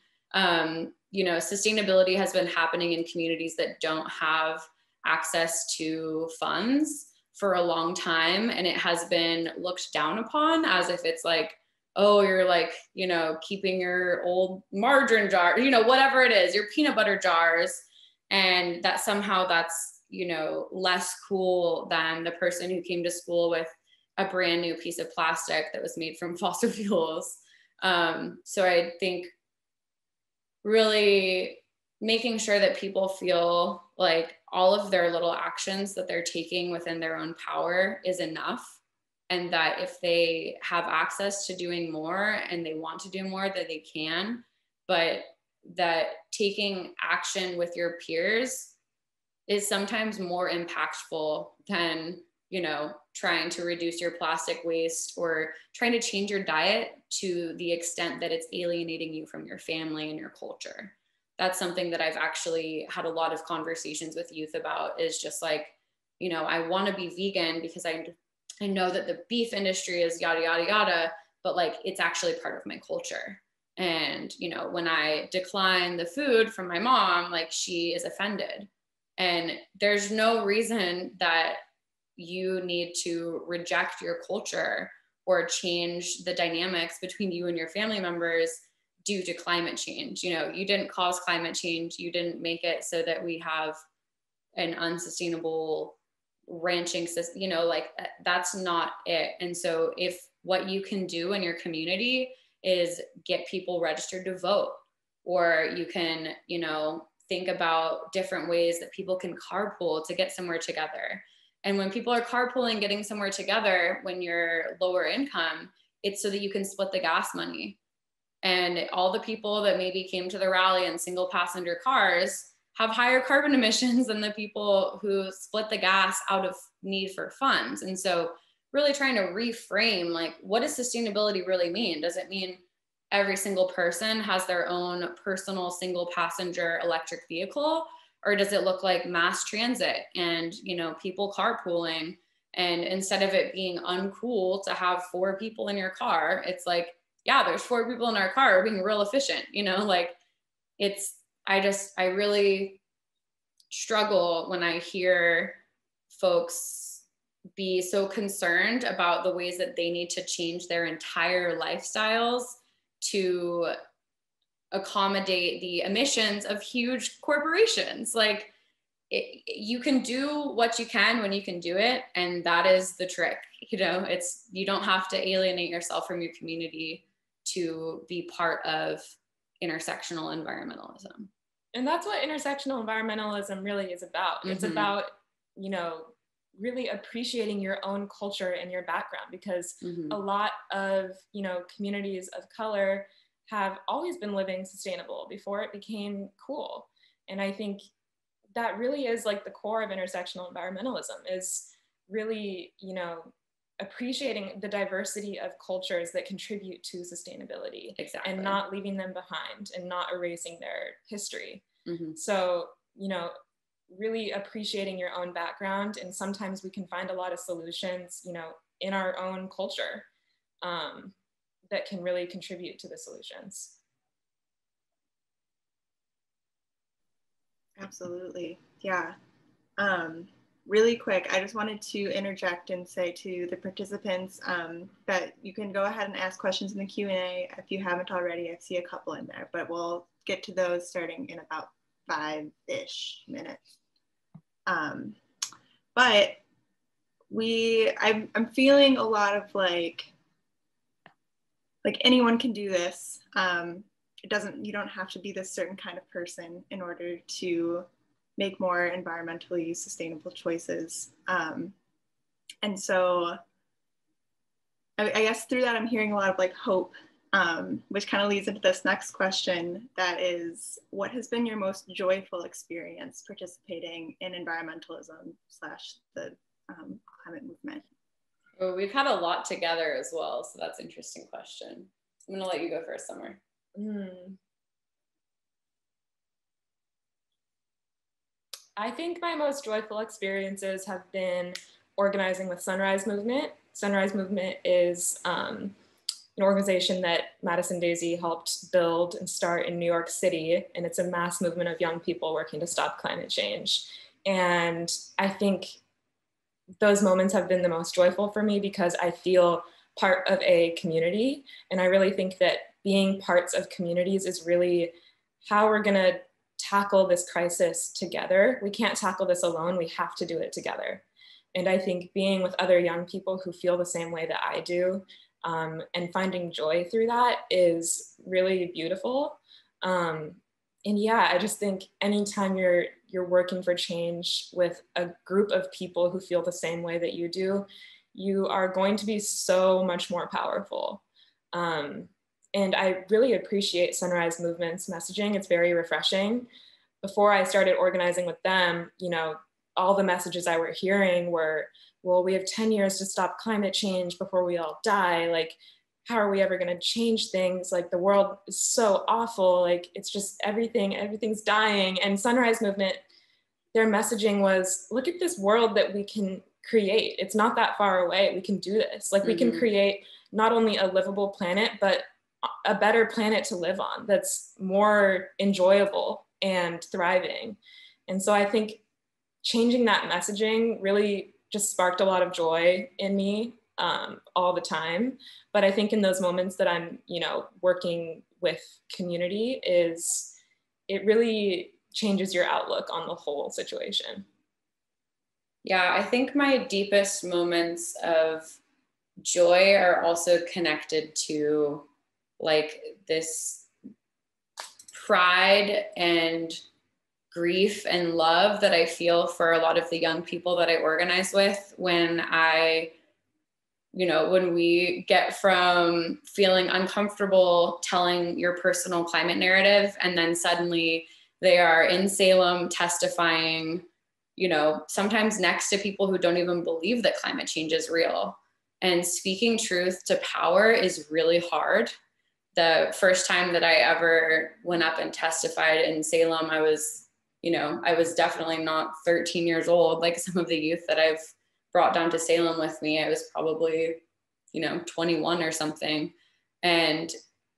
you know, sustainability has been happening in communities that don't have access to funds for a long time. And it has been looked down upon as if it's like, oh, you're like, you know, keeping your old margarine jar, you know, whatever it is, your peanut butter jars. And that somehow that's, you know, less cool than the person who came to school with a brand new piece of plastic that was made from fossil fuels. So I think really making sure that people feel like all of their little actions that they're taking within their own power is enough. And that if they have access to doing more and they want to do more, that they can, but that taking action with your peers is sometimes more impactful than, you know, trying to reduce your plastic waste or trying to change your diet to the extent that it's alienating you from your family and your culture. That's something that I've actually had a lot of conversations with youth about, is just like, you know, I want to be vegan because I know that the beef industry is yada, yada, yada, but like, it's actually part of my culture. And, you know, when I decline the food from my mom, like she is offended. And there's no reason that you need to reject your culture or change the dynamics between you and your family members due to climate change. You know, you didn't cause climate change. You didn't make it so that we have an unsustainable ranching system, you know, like that's not it. And so if what you can do in your community is get people registered to vote, or you can, you know, think about different ways that people can carpool to get somewhere together. And when people are carpooling, getting somewhere together, when you're lower income, it's so that you can split the gas money. And all the people that maybe came to the rally in single passenger cars have higher carbon emissions than the people who split the gas out of need for funds. And so really trying to reframe, like, what does sustainability really mean? Does it mean every single person has their own personal single passenger electric vehicle? Or does it look like mass transit and, you know, people carpooling? And instead of it being uncool to have 4 people in your car, it's like, yeah, there's 4 people in our car, we're being real efficient, you know, like it's, I really struggle when I hear folks be so concerned about the ways that they need to change their entire lifestyles to accommodate the emissions of huge corporations. Like you can do what you can when you can do it. And that is the trick. You know, it's, you don't have to alienate yourself from your community to be part of intersectional environmentalism. And that's what intersectional environmentalism really is about. Mm-hmm. It's about, you know, really appreciating your own culture and your background, because mm-hmm. a lot of, you know, communities of color have always been living sustainable before it became cool. And I think that really is like the core of intersectional environmentalism, is really, you know, appreciating the diversity of cultures that contribute to sustainability. Exactly. And not leaving them behind and not erasing their history. Mm-hmm. So, you know, really appreciating your own background. And sometimes we can find a lot of solutions, you know, in our own culture that can really contribute to the solutions. Absolutely. Yeah. Really quick, I just wanted to interject and say to the participants that you can go ahead and ask questions in the Q&A if you haven't already. I see a couple in there, but we'll get to those starting in about 5-ish minutes. But I'm feeling a lot of like anyone can do this. You don't have to be this certain kind of person in order to make more environmentally sustainable choices. And so I guess through that, I'm hearing a lot of like hope, which kind of leads into this next question, that is, what has been your most joyful experience participating in environmentalism / the climate movement? Well, we've had a lot together as well, so that's an interesting question. I'm gonna let you go first, Summer. I think my most joyful experiences have been organizing with Sunrise Movement. Sunrise Movement is an organization that Madison Daisy helped build and start in New York City, and it's a mass movement of young people working to stop climate change. And I think those moments have been the most joyful for me because I feel part of a community, and I really think that being parts of communities is really how we're going to tackle this crisis together. We can't tackle this alone. We have to do it together. And I think being with other young people who feel the same way that I do, and finding joy through that is really beautiful. And yeah, I just think anytime you're working for change with a group of people who feel the same way that you do, you are going to be so much more powerful. And I really appreciate Sunrise Movement's messaging. It's very refreshing. Before I started organizing with them, you know, all the messages I were hearing were, well, we have 10 years to stop climate change before we all die. Like, how are we ever going to change things? Like, the world is so awful. Like, it's just everything's dying. And Sunrise Movement, their messaging was, look at this world that we can create. It's not that far away. We can do this. Like, we can create not only a livable planet, but a better planet to live on that's more enjoyable and thriving. And so I think changing that messaging really just sparked a lot of joy in me all the time. But I think in those moments that I'm, you know, working with community, it really changes your outlook on the whole situation. Yeah, I think my deepest moments of joy are also connected to like this pride and grief and love that I feel for a lot of the young people that I organize with when we get from feeling uncomfortable telling your personal climate narrative, and then suddenly they are in Salem testifying, you know, sometimes next to people who don't even believe that climate change is real. And speaking truth to power is really hard. The first time that I ever went up and testified in Salem, I was definitely not 13 years old, like some of the youth that I've brought down to Salem with me. I was probably, 21 or something. And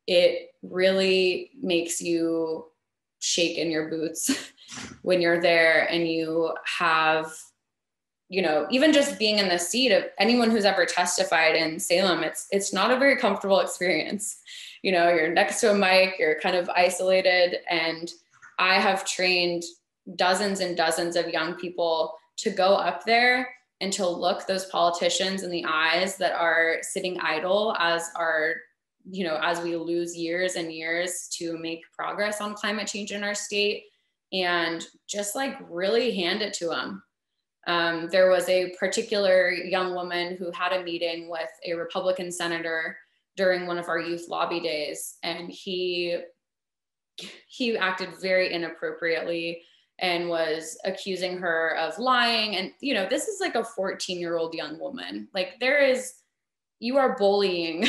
it really makes you shake in your boots when you're there and you have, even just being in the seat of anyone who's ever testified in Salem, it's not a very comfortable experience. You're next to a mic, you're kind of isolated. And I have trained dozens and dozens of young people to go up there and to look those politicians in the eyes that are sitting idle as we lose years and years to make progress on climate change in our state, and just like really hand it to them. There was a particular young woman who had a meeting with a Republican senator during one of our youth lobby days, and he acted very inappropriately and was accusing her of lying. And, this is like a 14-year-old young woman. Like, you are bullying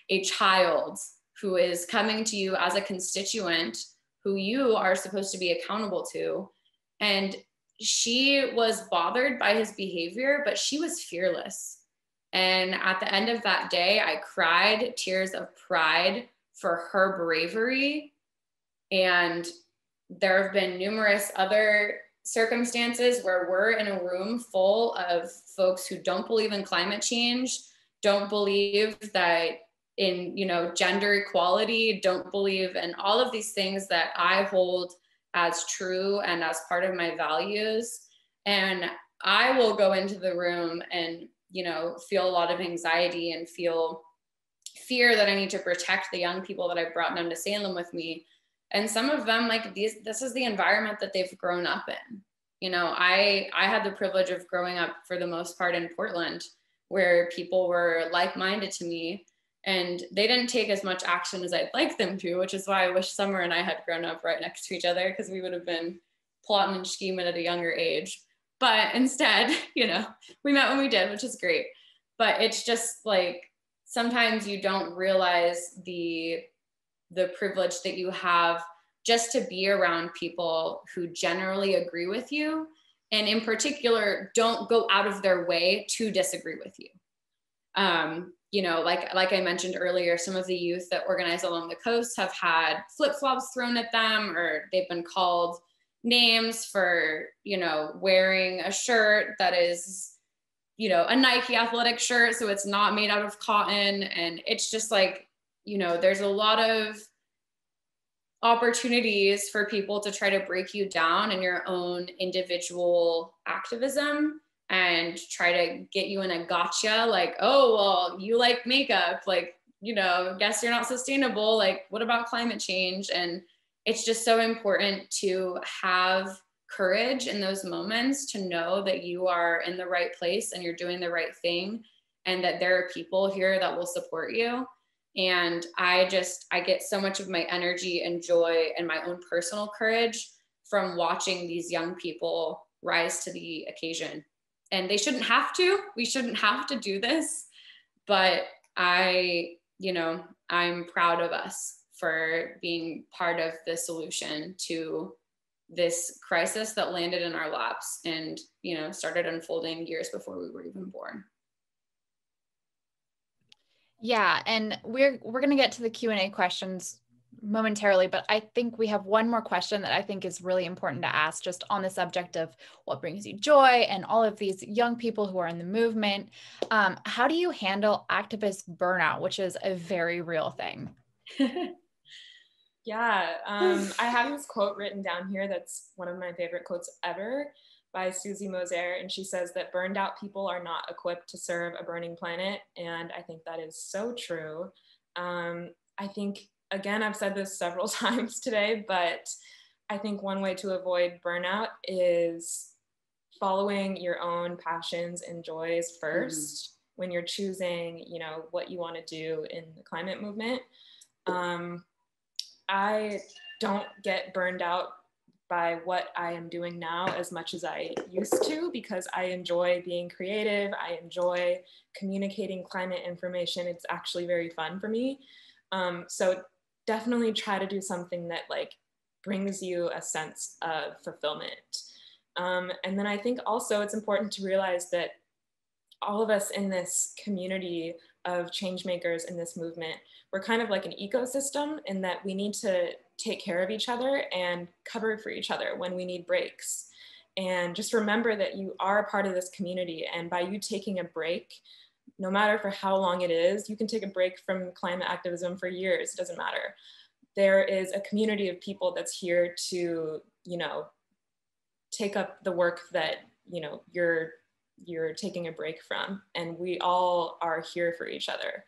a child who is coming to you as a constituent who you are supposed to be accountable to. And she was bothered by his behavior, but she was fearless. And at the end of that day, I cried tears of pride for her bravery. And there have been numerous other circumstances where we're in a room full of folks who don't believe in climate change, don't believe that in, gender equality, don't believe in all of these things that I hold as true and as part of my values. And I will go into the room and, feel a lot of anxiety and feel fear that I need to protect the young people that I brought down to Salem with me. And some of them, this is the environment that they've grown up in. I had the privilege of growing up for the most part in Portland, where people were like-minded to me, and they didn't take as much action as I'd like them to, which is why I wish Summer and I had grown up right next to each other, because we would have been plotting and scheming at a younger age. But instead, we met when we did, which is great. But it's just like, sometimes you don't realize the privilege that you have just to be around people who generally agree with you. And in particular, don't go out of their way to disagree with you. You know, like I mentioned earlier, some of the youth that organize along the coast have had flip-flops thrown at them, or they've been called names for, you know, wearing a shirt that is, you know, a Nike athletic shirt, so it's not made out of cotton. And it's just like, you know, there's a lot of opportunities for people to try to break you down in your own individual activism and try to get you in a gotcha, like, oh, well, you like makeup, like, you know, guess you're not sustainable, like, what about climate change? And it's just so important to have courage in those moments, to know that you are in the right place and you're doing the right thing, and that there are people here that will support you. And I get so much of my energy and joy and my own personal courage from watching these young people rise to the occasion. And they shouldn't have to, we shouldn't have to do this, but I'm proud of us for being part of the solution to this crisis that landed in our laps and, you know, started unfolding years before we were even born. Yeah, and we're going to get to the Q&A questions momentarily, but I think we have one more question that I think is really important to ask, just on the subject of what brings you joy and all of these young people who are in the movement. How do you handle activist burnout, which is a very real thing? Yeah, I have this quote written down here that's one of my favorite quotes ever, by Susie Moser, and she says that burned out people are not equipped to serve a burning planet, and I think that is so true. I think, again, I've said this several times today, but I think one way to avoid burnout is following your own passions and joys first when you're choosing, you know, what you want to do in the climate movement. I don't get burned out by what I am doing now as much as I used to, because I enjoy being creative. I enjoy communicating climate information. It's actually very fun for me. So definitely try to do something that like brings you a sense of fulfillment. And then I think also it's important to realize that all of us in this community of change makers in this movement, we're kind of like an ecosystem in that we need to take care of each other and cover for each other when we need breaks. And just remember that you are a part of this community, and by you taking a break, no matter for how long it is, you can take a break from climate activism for years, it doesn't matter. There is a community of people that's here to, you know, take up the work that, you know, you're taking a break from, and we all are here for each other.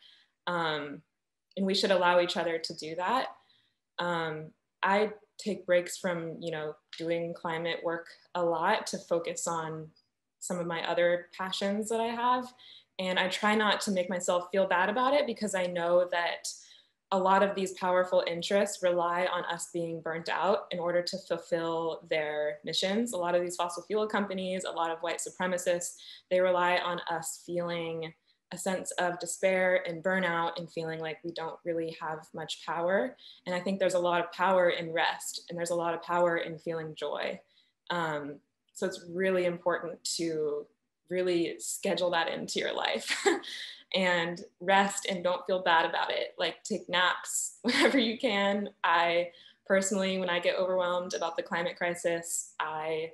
And we should allow each other to do that. I take breaks from, you know, doing climate work a lot to focus on some of my other passions that I have. And I try not to make myself feel bad about it, because I know that a lot of these powerful interests rely on us being burnt out in order to fulfill their missions. A lot of these fossil fuel companies, a lot of white supremacists, they rely on us feeling a sense of despair and burnout and feeling like we don't really have much power. And I think there's a lot of power in rest, and there's a lot of power in feeling joy. So it's really important to really schedule that into your life and rest, and don't feel bad about it. Like, take naps whenever you can. I personally, when I get overwhelmed about the climate crisis, I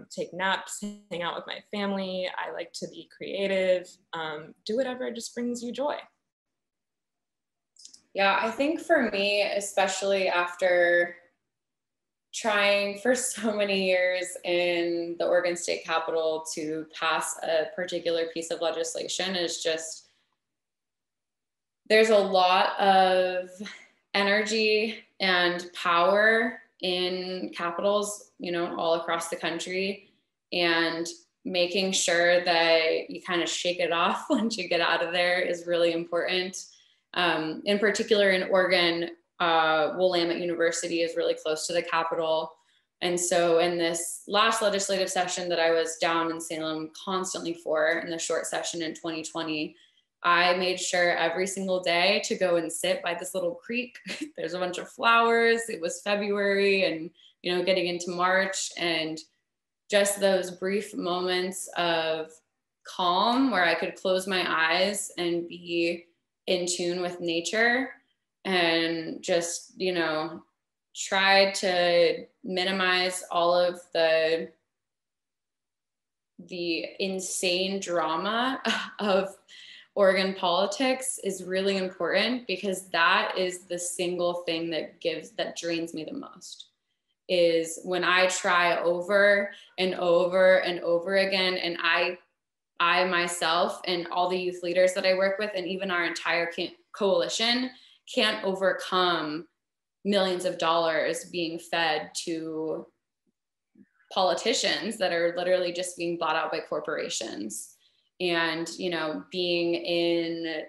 take naps, hang out with my family. I like to be creative, do whatever just brings you joy. Yeah, I think for me, especially after trying for so many years in the Oregon State Capitol to pass a particular piece of legislation, is just, there's a lot of energy and power in capitals, you know, all across the country, and making sure that you kind of shake it off once you get out of there is really important. In particular in Oregon, Willamette University is really close to the Capitol. And so in this last legislative session that I was down in Salem constantly for, in the short session in 2020, I made sure every single day to go and sit by this little creek. There's a bunch of flowers. It was February and, you know, getting into March, and just those brief moments of calm where I could close my eyes and be in tune with nature, and just, you know, try to minimize all of the insane drama of Oregon politics is really important, because that is the single thing that drains me the most, is when I try over and over and over again, and I myself and all the youth leaders that I work with, and even our entire coalition, can't overcome millions of dollars being fed to politicians that are literally just being bought out by corporations. And, you know, being in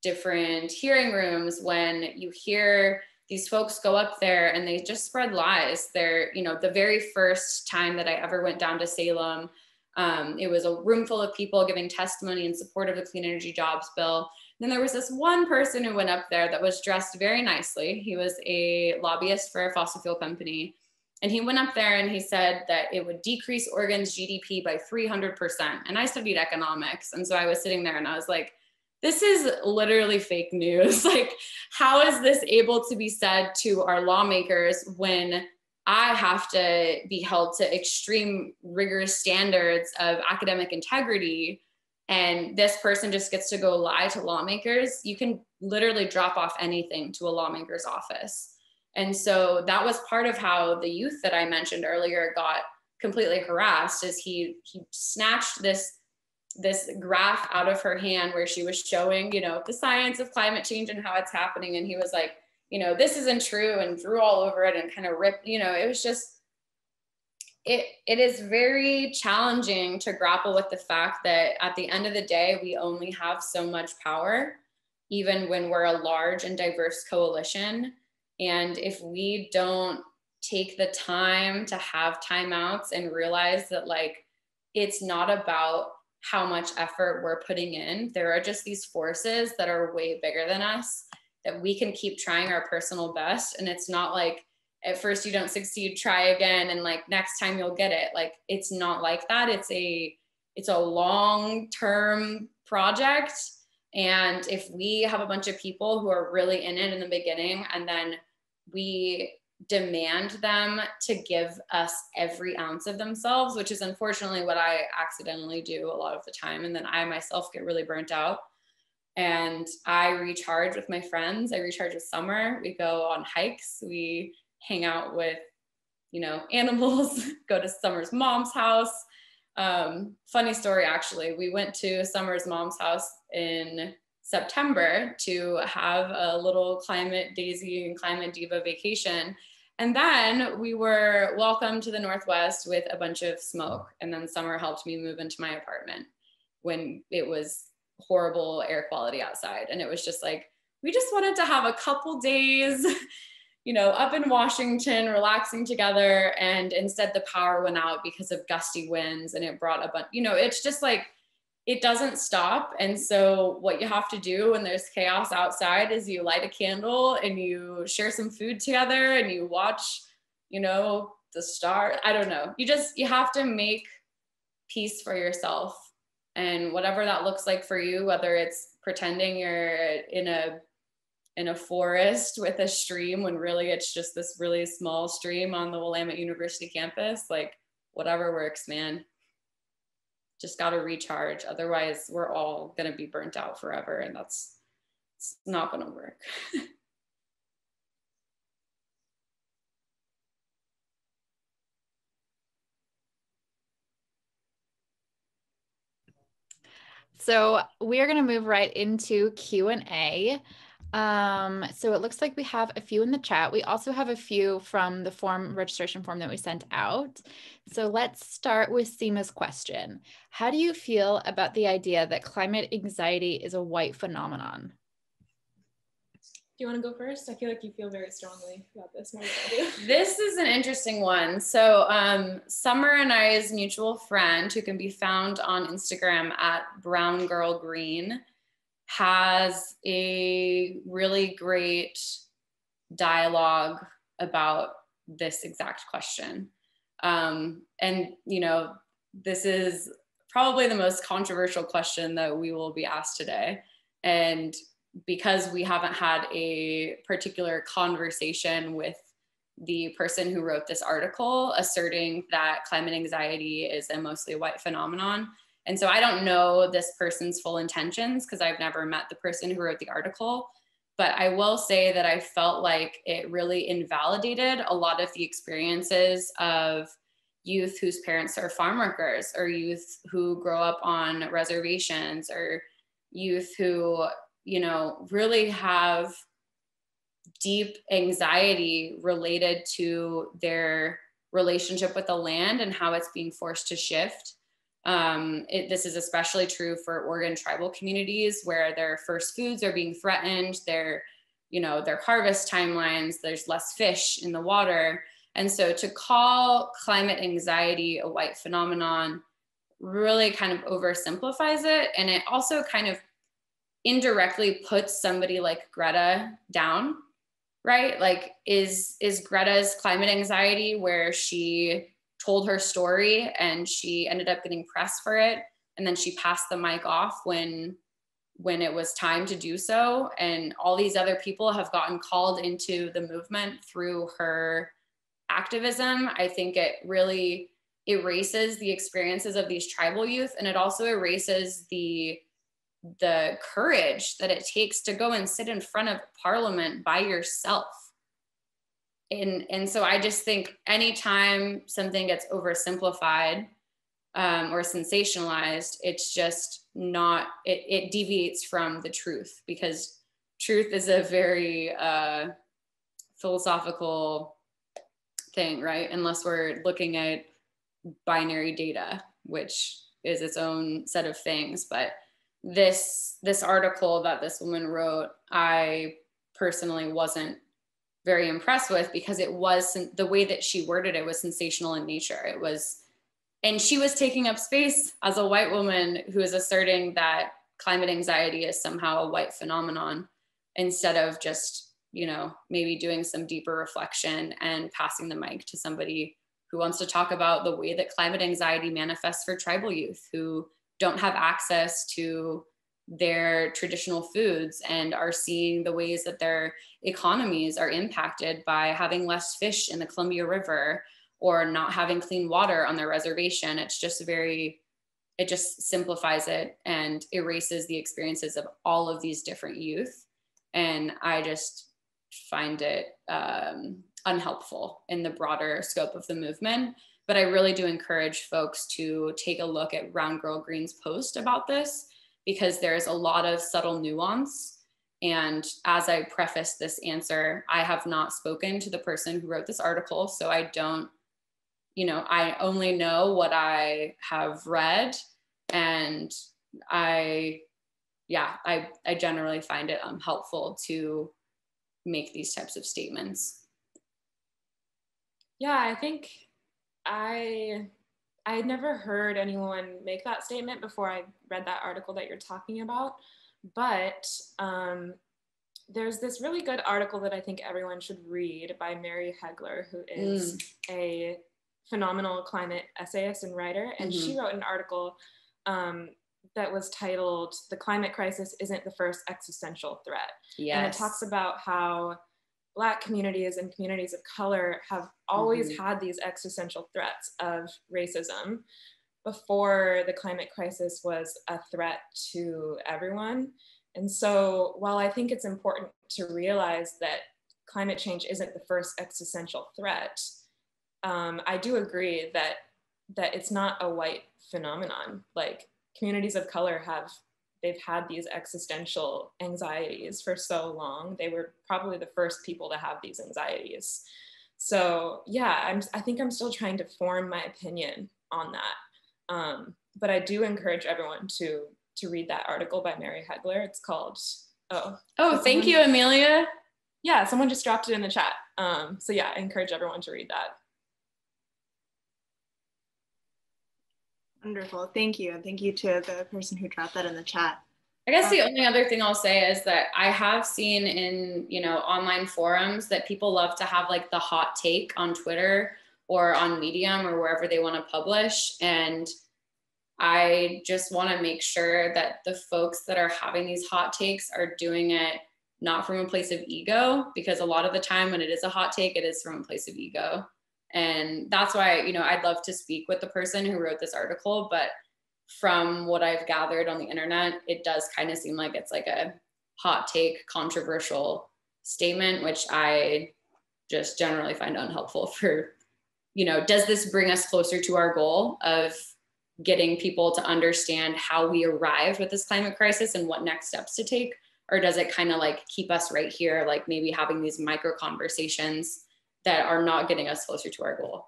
different hearing rooms when you hear these folks go up there and they just spread lies. They're, you know, the very first time that I ever went down to Salem, it was a room full of people giving testimony in support of the Clean Energy Jobs Bill. Then there was this one person who went up there that was dressed very nicely. He was a lobbyist for a fossil fuel company. And he went up there and he said that it would decrease Oregon's GDP by 300%. And I studied economics. And so I was sitting there and I was like, this is literally fake news. Like, how is this able to be said to our lawmakers when I have to be held to extreme rigorous standards of academic integrity, and this person just gets to go lie to lawmakers? You can literally drop off anything to a lawmaker's office. And so that was part of how the youth that I mentioned earlier got completely harassed, is he snatched this graph out of her hand where she was showing, you know, the science of climate change and how it's happening. And he was like, you know, this isn't true, and drew all over it and kind of ripped, you know, it was just, it is very challenging to grapple with the fact that at the end of the day, we only have so much power, even when we're a large and diverse coalition. And if we don't take the time to have timeouts and realize that, like, it's not about how much effort we're putting in. There are just these forces that are way bigger than us, that we can keep trying our personal best. And it's not like at first you don't succeed, try again, and like next time you'll get it. Like, it's not like that. It's a long-term project. And if we have a bunch of people who are really in it in the beginning, and then we demand them to give us every ounce of themselves, which is unfortunately what I accidentally do a lot of the time. And then I myself get really burnt out, and I recharge with my friends. I recharge with Summer. We go on hikes. We hang out with, you know, animals, go to Summer's mom's house. Funny story, actually, we went to Summer's mom's house in September to have a little Climate Daisy and Climate Diva vacation. And then we were welcomed to the Northwest with a bunch of smoke. And then Summer helped me move into my apartment when it was horrible air quality outside. And it was just like, we just wanted to have a couple days, you know, up in Washington, relaxing together. And instead the power went out because of gusty winds, and it brought a bunch, you know, it's just like, it doesn't stop. And so what you have to do when there's chaos outside is you light a candle and you share some food together and you watch, you know, the stars. I don't know. You have to make peace for yourself, and whatever that looks like for you, whether it's pretending you're in a forest with a stream when really it's just this really small stream on the Willamette University campus, like, whatever works, man. Just got to recharge. Otherwise, we're all going to be burnt out forever, and it's not going to work. So we are going to move right into Q&A. So it looks like we have a few in the chat. We also have a few from the registration form that we sent out. So let's start with Seema's question. How do you feel about the idea that climate anxiety is a white phenomenon? Do you want to go first? I feel like you feel very strongly about this more than I do. This is an interesting one. So Summer and I's mutual friend, who can be found on Instagram at Brown Girl Green, has a really great dialogue about this exact question. And, you know, this is probably the most controversial question that we will be asked today. And because we haven't had a particular conversation with the person who wrote this article asserting that climate anxiety is a mostly white phenomenon. And so I don't know this person's full intentions because I've never met the person who wrote the article, but I will say that I felt like it really invalidated a lot of the experiences of youth whose parents are farm workers, or youth who grow up on reservations, or youth who, you know, really have deep anxiety related to their relationship with the land and how it's being forced to shift. This is especially true for Oregon tribal communities where their first foods are being threatened, their harvest timelines, there's less fish in the water. And so to call climate anxiety a white phenomenon really kind of oversimplifies it. And it also kind of indirectly puts somebody like Greta down, right? Like, is Greta's climate anxiety where she told her story and she ended up getting press for it, and then she passed the mic off when it was time to do so, and all these other people have gotten called into the movement through her activism? I think it really erases the experiences of these tribal youth, and it also erases the courage that it takes to go and sit in front of parliament by yourself. And so I just think anytime something gets oversimplified or sensationalized, it's just not, it deviates from the truth, because truth is a very philosophical thing, right? Unless we're looking at binary data, which is its own set of things. But this article that this woman wrote, I personally wasn't very impressed with, because it was, the way that she worded it was sensational in nature. It was, and she was taking up space as a white woman who is asserting that climate anxiety is somehow a white phenomenon, instead of just, you know, maybe doing some deeper reflection and passing the mic to somebody who wants to talk about the way that climate anxiety manifests for tribal youth who don't have access to their traditional foods and are seeing the ways that their economies are impacted by having less fish in the Columbia River or not having clean water on their reservation. It's just it just simplifies it and erases the experiences of all of these different youth. And I just find it unhelpful in the broader scope of the movement. But I really do encourage folks to take a look at Round Girl Green's post about this, because there's a lot of subtle nuance. And as I preface this answer, I have not spoken to the person who wrote this article, so I don't, you know, I only know what I have read, and I generally find it helpful to make these types of statements. Yeah, I think I had never heard anyone make that statement before I read that article that you're talking about, but there's this really good article that I think everyone should read by Mary Heglar, who is a phenomenal climate essayist and writer, and she wrote an article that was titled "The Climate Crisis Isn't the First Existential Threat." Yes. And it talks about how Black communities and communities of color have always had these existential threats of racism before the climate crisis was a threat to everyone. And so while I think it's important to realize that climate change isn't the first existential threat, I do agree that it's not a white phenomenon. Like, communities of color they've had these existential anxieties for so long. They were probably the first people to have these anxieties. So yeah, I think I'm still trying to form my opinion on that. But I do encourage everyone to read that article by Mary Heglar. It's called, thank you, Amelia. Yeah, someone just dropped it in the chat. So yeah, I encourage everyone to read that. Wonderful, thank you. And thank you to the person who dropped that in the chat. I guess the only other thing I'll say is that I have seen in, online forums that people love to have like the hot take on Twitter or on Medium or wherever they want to publish. And I just want to make sure that the folks that are having these hot takes are doing it not from a place of ego, because a lot of the time when it is a hot take, it is from a place of ego. And that's why, I'd love to speak with the person who wrote this article, but from what I've gathered on the internet, it does kind of seem like it's like a hot take, controversial statement, which I just generally find unhelpful for, does this bring us closer to our goal of getting people to understand how we arrived with this climate crisis and what next steps to take? Or does it kind of like keep us right here, like maybe having these micro conversations that are not getting us closer to our goal?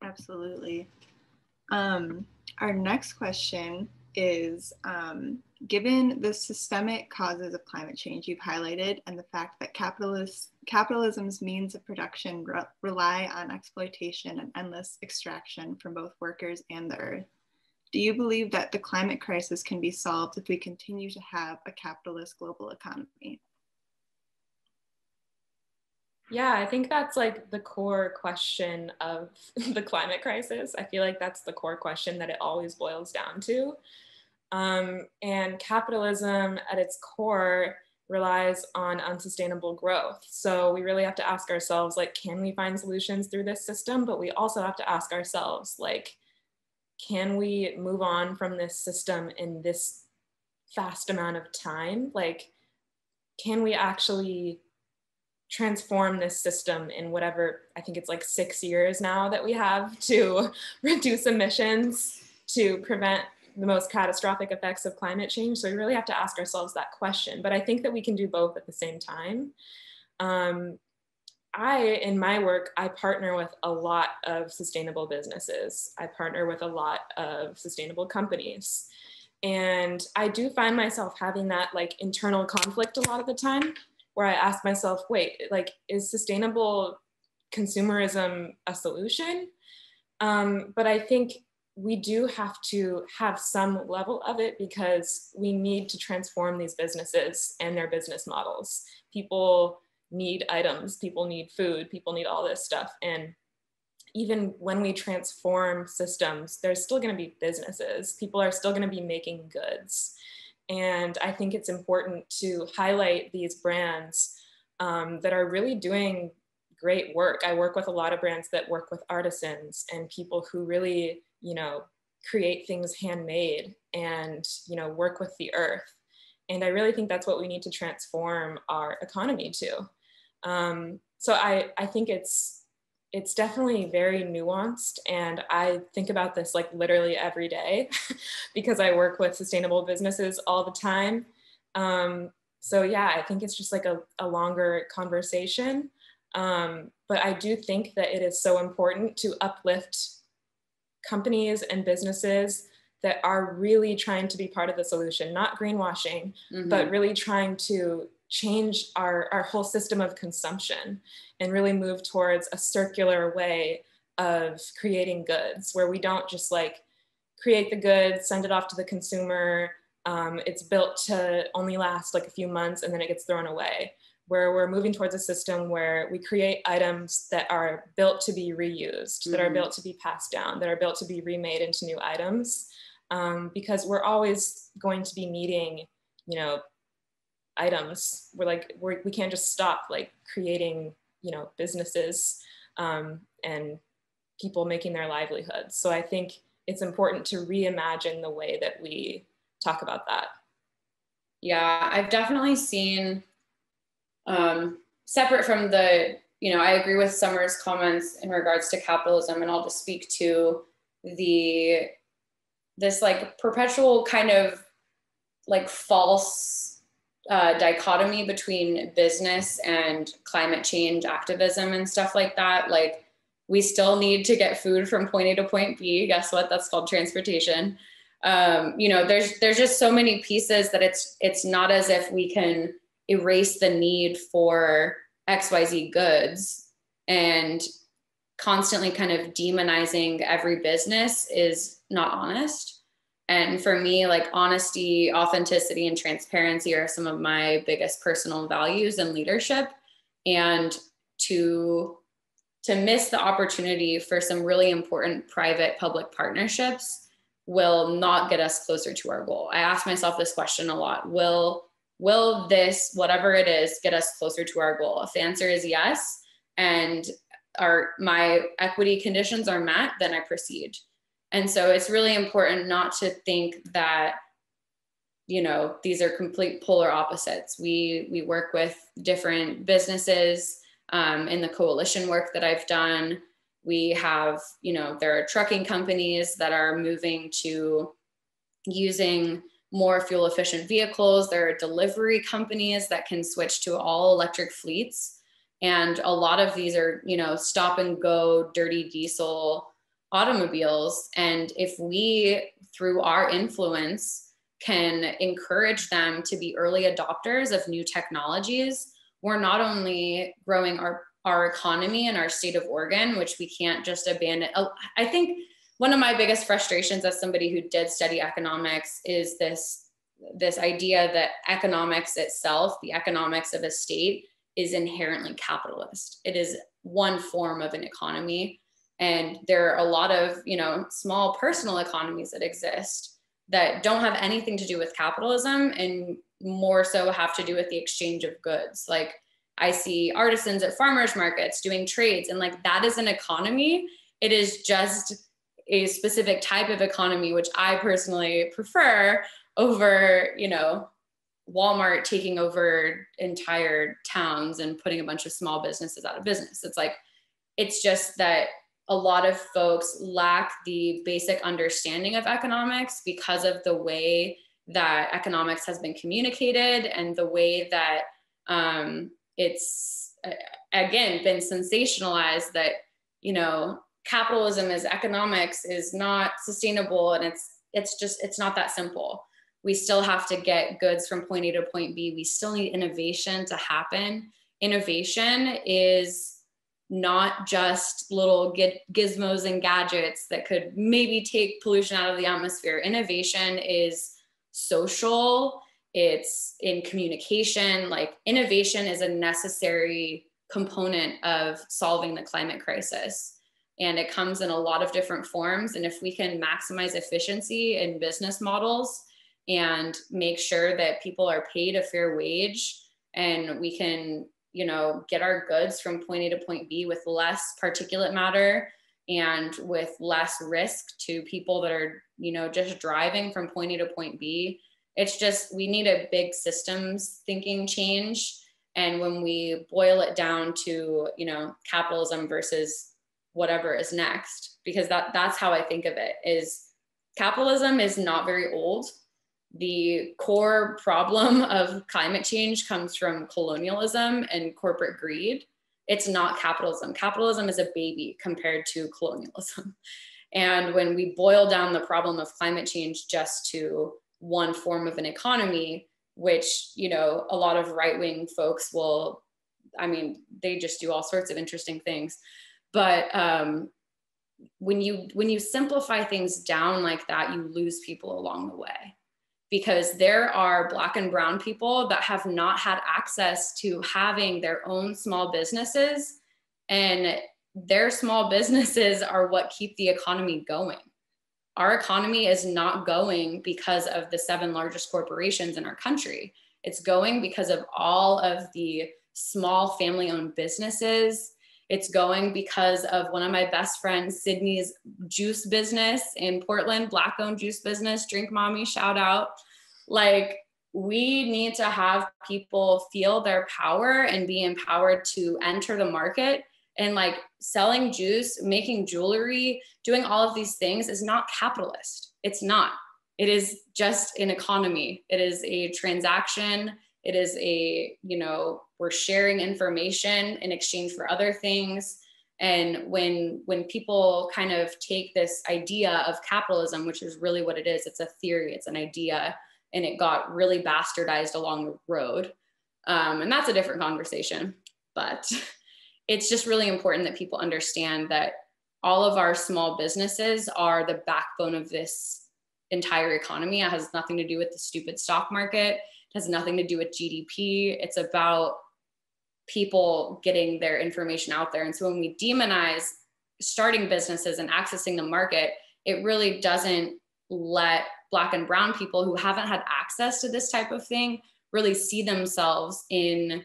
Absolutely. Our next question is, given the systemic causes of climate change you've highlighted and the fact that capitalism's means of production rely on exploitation and endless extraction from both workers and the earth, do you believe that the climate crisis can be solved if we continue to have a capitalist global economy? Yeah, I think that's like the core question of the climate crisis. I feel like that's the core question that it always boils down to. And capitalism at its core relies on unsustainable growth. So we really have to ask ourselves, like, can we find solutions through this system? But we also have to ask ourselves, like, can we move on from this system in this fast amount of time? Like, can we actually transform this system in whatever, I think it's like 6 years now that we have to reduce emissions to prevent the most catastrophic effects of climate change? So we really have to ask ourselves that question. But I think that we can do both at the same time. In my work, I partner with a lot of sustainable businesses. I partner with a lot of sustainable companies. And I do find myself having that like internal conflict a lot of the time, where I ask myself, wait, like, is sustainable consumerism a solution? But I think we do have to have some level of it, because we need to transform these businesses and their business models. People need items, people need food, people need all this stuff. And even when we transform systems, there's still going to be businesses. People are still going to be making goods. And I think it's important to highlight these brands that are really doing great work. I work with a lot of brands that work with artisans and people who really, create things handmade and, work with the earth. And I really think that's what we need to transform our economy to. So I think it's definitely very nuanced, and I think about this like literally every day because I work with sustainable businesses all the time. So yeah, I think it's just like a longer conversation. But I do think that it is so important to uplift companies and businesses that are really trying to be part of the solution, not greenwashing, but really trying to change our whole system of consumption and really move towards a circular way of creating goods, where we don't just like create the goods, send it off to the consumer. It's built to only last like a few months and then it gets thrown away. Where we're moving towards a system where we create items that are built to be reused, that are built to be passed down, that are built to be remade into new items, because we're always going to be needing, items. We can't just stop like creating, businesses and people making their livelihoods. So I think it's important to reimagine the way that we talk about that. Yeah, I've definitely seen, separate from the, I agree with Summer's comments in regards to capitalism, and I'll just speak to this like perpetual kind of like false dichotomy between business and climate change activism and stuff like that. Like, we still need to get food from point A to point B. Guess what? That's called transportation. There's just so many pieces that it's not as if we can erase the need for XYZ goods, and constantly kind of demonizing every business is not honest. And for me, like honesty, authenticity, and transparency are some of my biggest personal values in leadership. And to miss the opportunity for some really important private-public partnerships will not get us closer to our goal. I ask myself this question a lot. Will this, whatever it is, get us closer to our goal? If the answer is yes, and my equity conditions are met, then I proceed. And so it's really important not to think that, you know, these are complete polar opposites. We work with different businesses in the coalition work that I've done. We have, you know, there are trucking companies that are moving to using more fuel efficient vehicles. There are delivery companies that can switch to all electric fleets. And a lot of these are, you know, stop and go dirty diesel automobiles. And if we, through our influence, can encourage them to be early adopters of new technologies, we're not only growing our economy and our state of Oregon, which we can't just abandon. I think one of my biggest frustrations as somebody who did study economics is this idea that economics itself, the economics of a state, is inherently capitalist. It is one form of an economy. And there are a lot of, you know, small personal economies that exist that don't have anything to do with capitalism and more so have to do with the exchange of goods. Like I see artisans at farmers markets doing trades, and like that is an economy. It is just a specific type of economy, which I personally prefer over, you know, Walmart taking over entire towns and putting a bunch of small businesses out of business. It's just that a lot of folks lack the basic understanding of economics because of the way that economics has been communicated and the way that it's, again, been sensationalized that, you know, capitalism is economics is not sustainable, and it's not that simple. We still have to get goods from point A to point B. We still need innovation to happen. Innovation is not just little gizmos and gadgets that could maybe take pollution out of the atmosphere. Innovation is social, it's in communication. Like innovation is a necessary component of solving the climate crisis. And it comes in a lot of different forms. And if we can maximize efficiency in business models and make sure that people are paid a fair wage, and we can, you know, get our goods from point A to point B with less particulate matter and with less risk to people that are, you know, just driving from point A to point B. It's just, we need a big systems thinking change. And when we boil it down to, you know, capitalism versus whatever is next, because that's how I think of it, is capitalism is not very old. The core problem of climate change comes from colonialism and corporate greed. It's not capitalism. Capitalism is a baby compared to colonialism. And when we boil down the problem of climate change just to one form of an economy, which, you know, a lot of right-wing folks will, I mean, they just do all sorts of interesting things. But when you simplify things down like that, you lose people along the way. Because there are Black and brown people that have not had access to having their own small businesses, and their small businesses are what keep the economy going. Our economy is not going because of the 7 largest corporations in our country. It's going because of all of the small family-owned businesses. It's going because of one of my best friends, Sydney's juice business in Portland, Black-owned juice business, Drink Mommy, shout out. Like, we need to have people feel their power and be empowered to enter the market. And like selling juice, making jewelry, doing all of these things is not capitalist. It's not. It is just an economy. It is a transaction. It is a, you know, we're sharing information in exchange for other things. And when people kind of take this idea of capitalism, which is really what it is, it's a theory, it's an idea, and it got really bastardized along the road. And that's a different conversation, but it's just really important that people understand that all of our small businesses are the backbone of this entire economy. It has nothing to do with the stupid stock market. It has nothing to do with GDP. It's about people getting their information out there. And so when we demonize starting businesses and accessing the market, it really doesn't let Black and brown people who haven't had access to this type of thing really see themselves in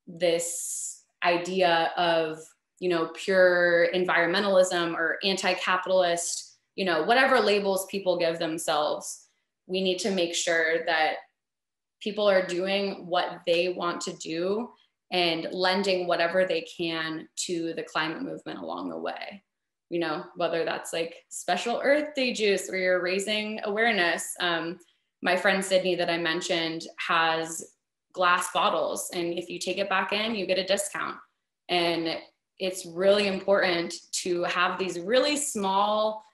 this idea of, you know, pure environmentalism or anti-capitalist, you know, whatever labels people give themselves. We need to make sure that people are doing what they want to do and lending whatever they can to the climate movement along the way. You know, whether that's like special Earth Day juice where you're raising awareness. My friend Sydney that I mentioned has glass bottles, and if you take it back in, you get a discount. And it's really important to have these really small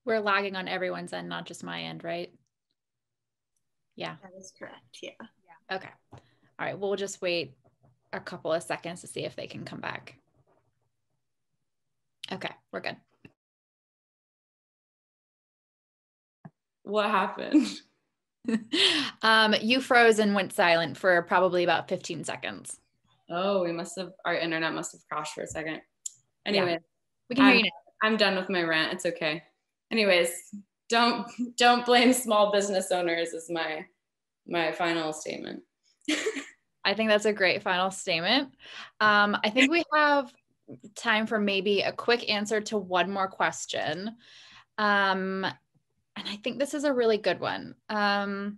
We're lagging on everyone's end, not just my end, right? Yeah. That is correct. Yeah. Okay. All right. We'll just wait a couple of seconds to see if they can come back. Okay, we're good. What happened? You froze and went silent for probably about 15 seconds. Oh, our internet must have crashed for a second. Anyway, yeah. We can hear you now. I'm done with my rant. It's okay. Anyways, don't blame small business owners is my final statement. I think that's a great final statement. I think we have time for maybe a quick answer to one more question. And I think this is a really good one. How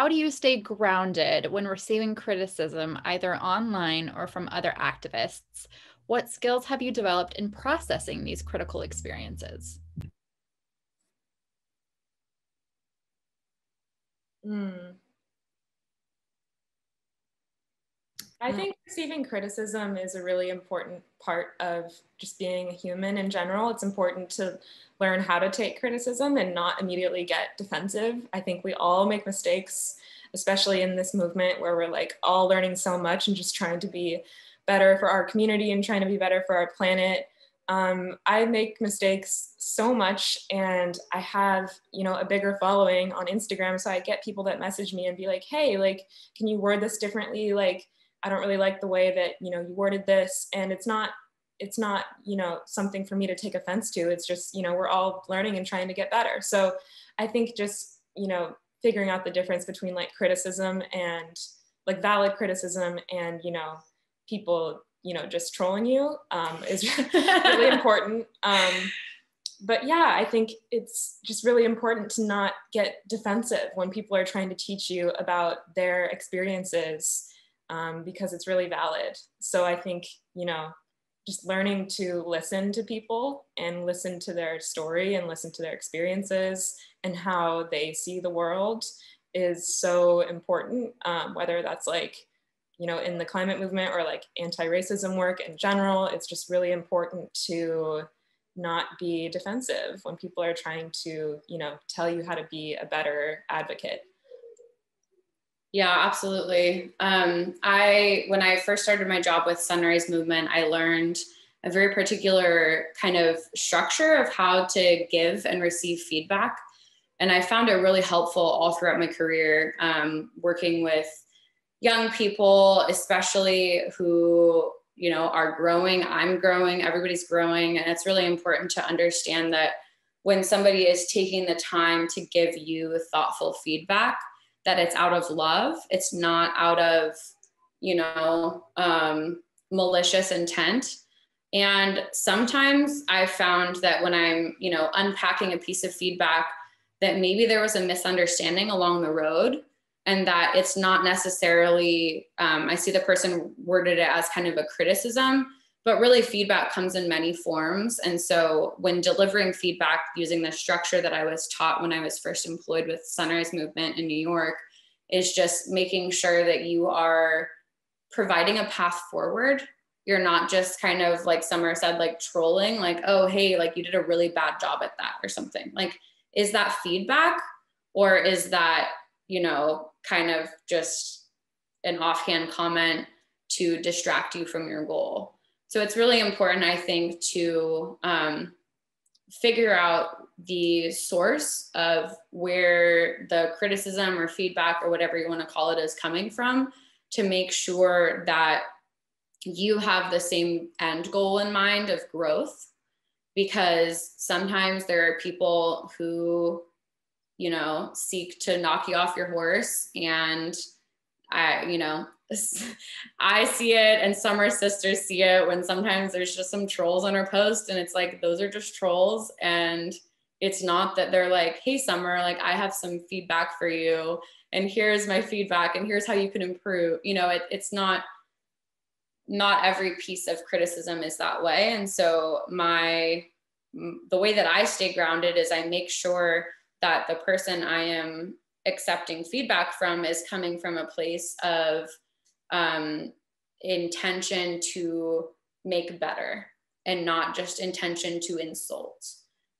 do you stay grounded when receiving criticism, either online or from other activists? What skills have you developed in processing these critical experiences? I think receiving criticism is a really important part of just being a human in general. It's important to learn how to take criticism and not immediately get defensive. I think we all make mistakes, especially in this movement where we're like all learning so much and just trying to be better for our community and trying to be better for our planet. I make mistakes so much, and I have, you know, a bigger following on Instagram. So I get people that message me and be like, hey, like, can you word this differently? Like, I don't really like the way that, you know, you worded this. And it's not, you know, something for me to take offense to. It's just, you know, we're all learning and trying to get better. So I think just, you know, figuring out the difference between like criticism and like valid criticism and, you know, people, you know, just trolling you is really important. But yeah, I think it's just really important to not get defensive when people are trying to teach you about their experiences, because it's really valid. So I think, you know, just learning to listen to people and listen to their story and listen to their experiences and how they see the world is so important, whether that's like, you know, in the climate movement or like anti-racism work in general. It's just really important to not be defensive when people are trying to, you know, tell you how to be a better advocate. Yeah, absolutely. When I first started my job with Sunrise Movement, I learned a very particular kind of structure of how to give and receive feedback. And I found it really helpful all throughout my career, working with young people, especially who, you know, are growing. I'm growing, everybody's growing. And it's really important to understand that when somebody is taking the time to give you thoughtful feedback, that it's out of love. It's not out of, you know, malicious intent. And sometimes I found that when I'm, you know, unpacking a piece of feedback, that maybe there was a misunderstanding along the road, and that it's not necessarily, I see the person worded it as kind of a criticism, but really feedback comes in many forms. And so when delivering feedback using the structure that I was taught when I was first employed with Sunrise Movement in New York, is just making sure that you are providing a path forward. You're not just kind of like Summer said, like trolling, like, oh, hey, like you did a really bad job at that or something. Like, is that feedback? Or is that, you know, kind of just an offhand comment to distract you from your goal? So it's really important, I think, to figure out the source of where the criticism or feedback or whatever you want to call it is coming from, to make sure that you have the same end goal in mind of growth. Because sometimes there are people who, you know, seek to knock you off your horse. And you know, I see it, and Summer sisters see it, when sometimes there's just some trolls on her post, and it's like, those are just trolls. And it's not that they're like, hey, Summer, like, I have some feedback for you, and here's my feedback, and here's how you can improve. You know, it's not every piece of criticism is that way. And so the way that I stay grounded is I make sure that the person I am accepting feedback from is coming from a place of intention to make better, and not just intention to insult.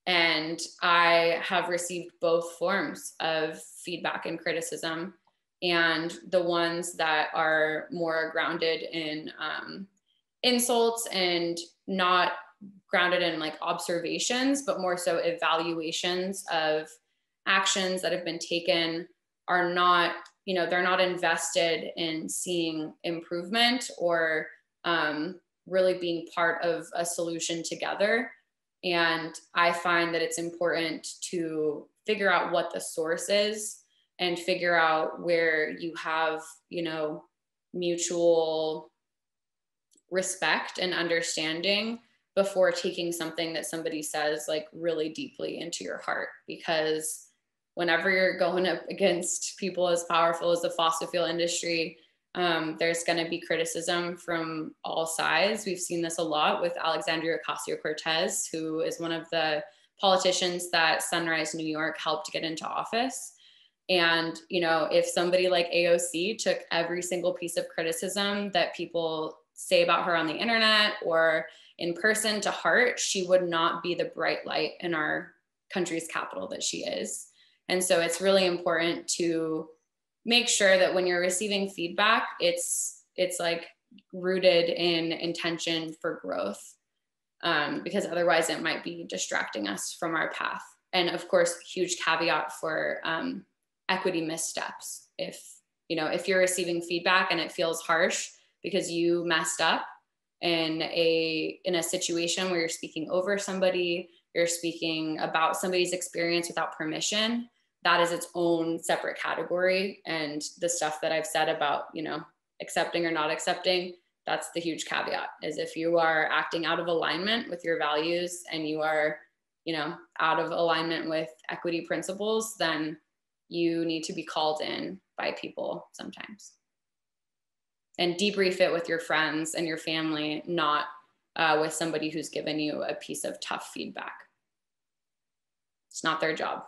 And I have received both forms of feedback and criticism, and the ones that are more grounded in insults and not grounded in like observations, but more so evaluations of actions that have been taken, are not, you know, they're not invested in seeing improvement or really being part of a solution together. And I find that it's important to figure out what the source is, and figure out where you have, you know, mutual respect and understanding before taking something that somebody says like really deeply into your heart. Because whenever you're going up against people as powerful as the fossil fuel industry, there's going to be criticism from all sides. We've seen this a lot with Alexandria Ocasio-Cortez, who is one of the politicians that Sunrise New York helped get into office. And, you know, if somebody like AOC took every single piece of criticism that people say about her on the internet or in person to heart, she would not be the bright light in our country's capital that she is. And so it's really important to make sure that when you're receiving feedback, it's like rooted in intention for growth, because otherwise it might be distracting us from our path. And of course, huge caveat for equity missteps. If, you know, if you're receiving feedback and it feels harsh because you messed up in a situation where you're speaking over somebody, you're speaking about somebody's experience without permission, that is its own separate category. And the stuff that I've said about, you know, accepting or not accepting, that's the huge caveat, is if you are acting out of alignment with your values and you are, you know, out of alignment with equity principles, then you need to be called in by people sometimes and debrief it with your friends and your family, not with somebody who's given you a piece of tough feedback. It's not their job.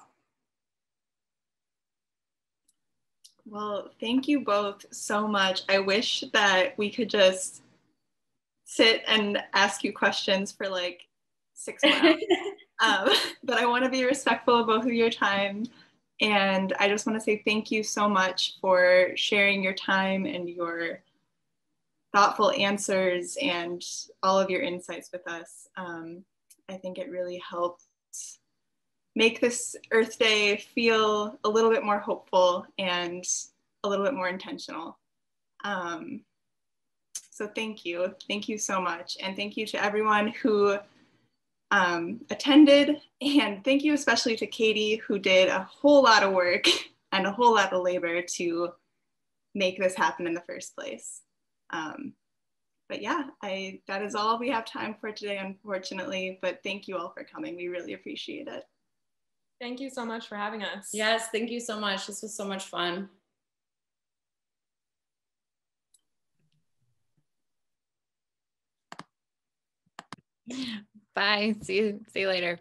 Well, thank you both so much. I wish that we could just sit and ask you questions for like 6 months. But I want to be respectful of both of your time. And I just want to say thank you so much for sharing your time and your thoughtful answers and all of your insights with us. I think it really helped make this Earth Day feel a little bit more hopeful and a little bit more intentional. So thank you so much. And thank you to everyone who attended, and thank you especially to Katie, who did a whole lot of work and a whole lot of labor to make this happen in the first place. But yeah, that is all we have time for today, unfortunately, but thank you all for coming. We really appreciate it. Thank you so much for having us. Yes, thank you so much. This was so much fun. Bye. See you later.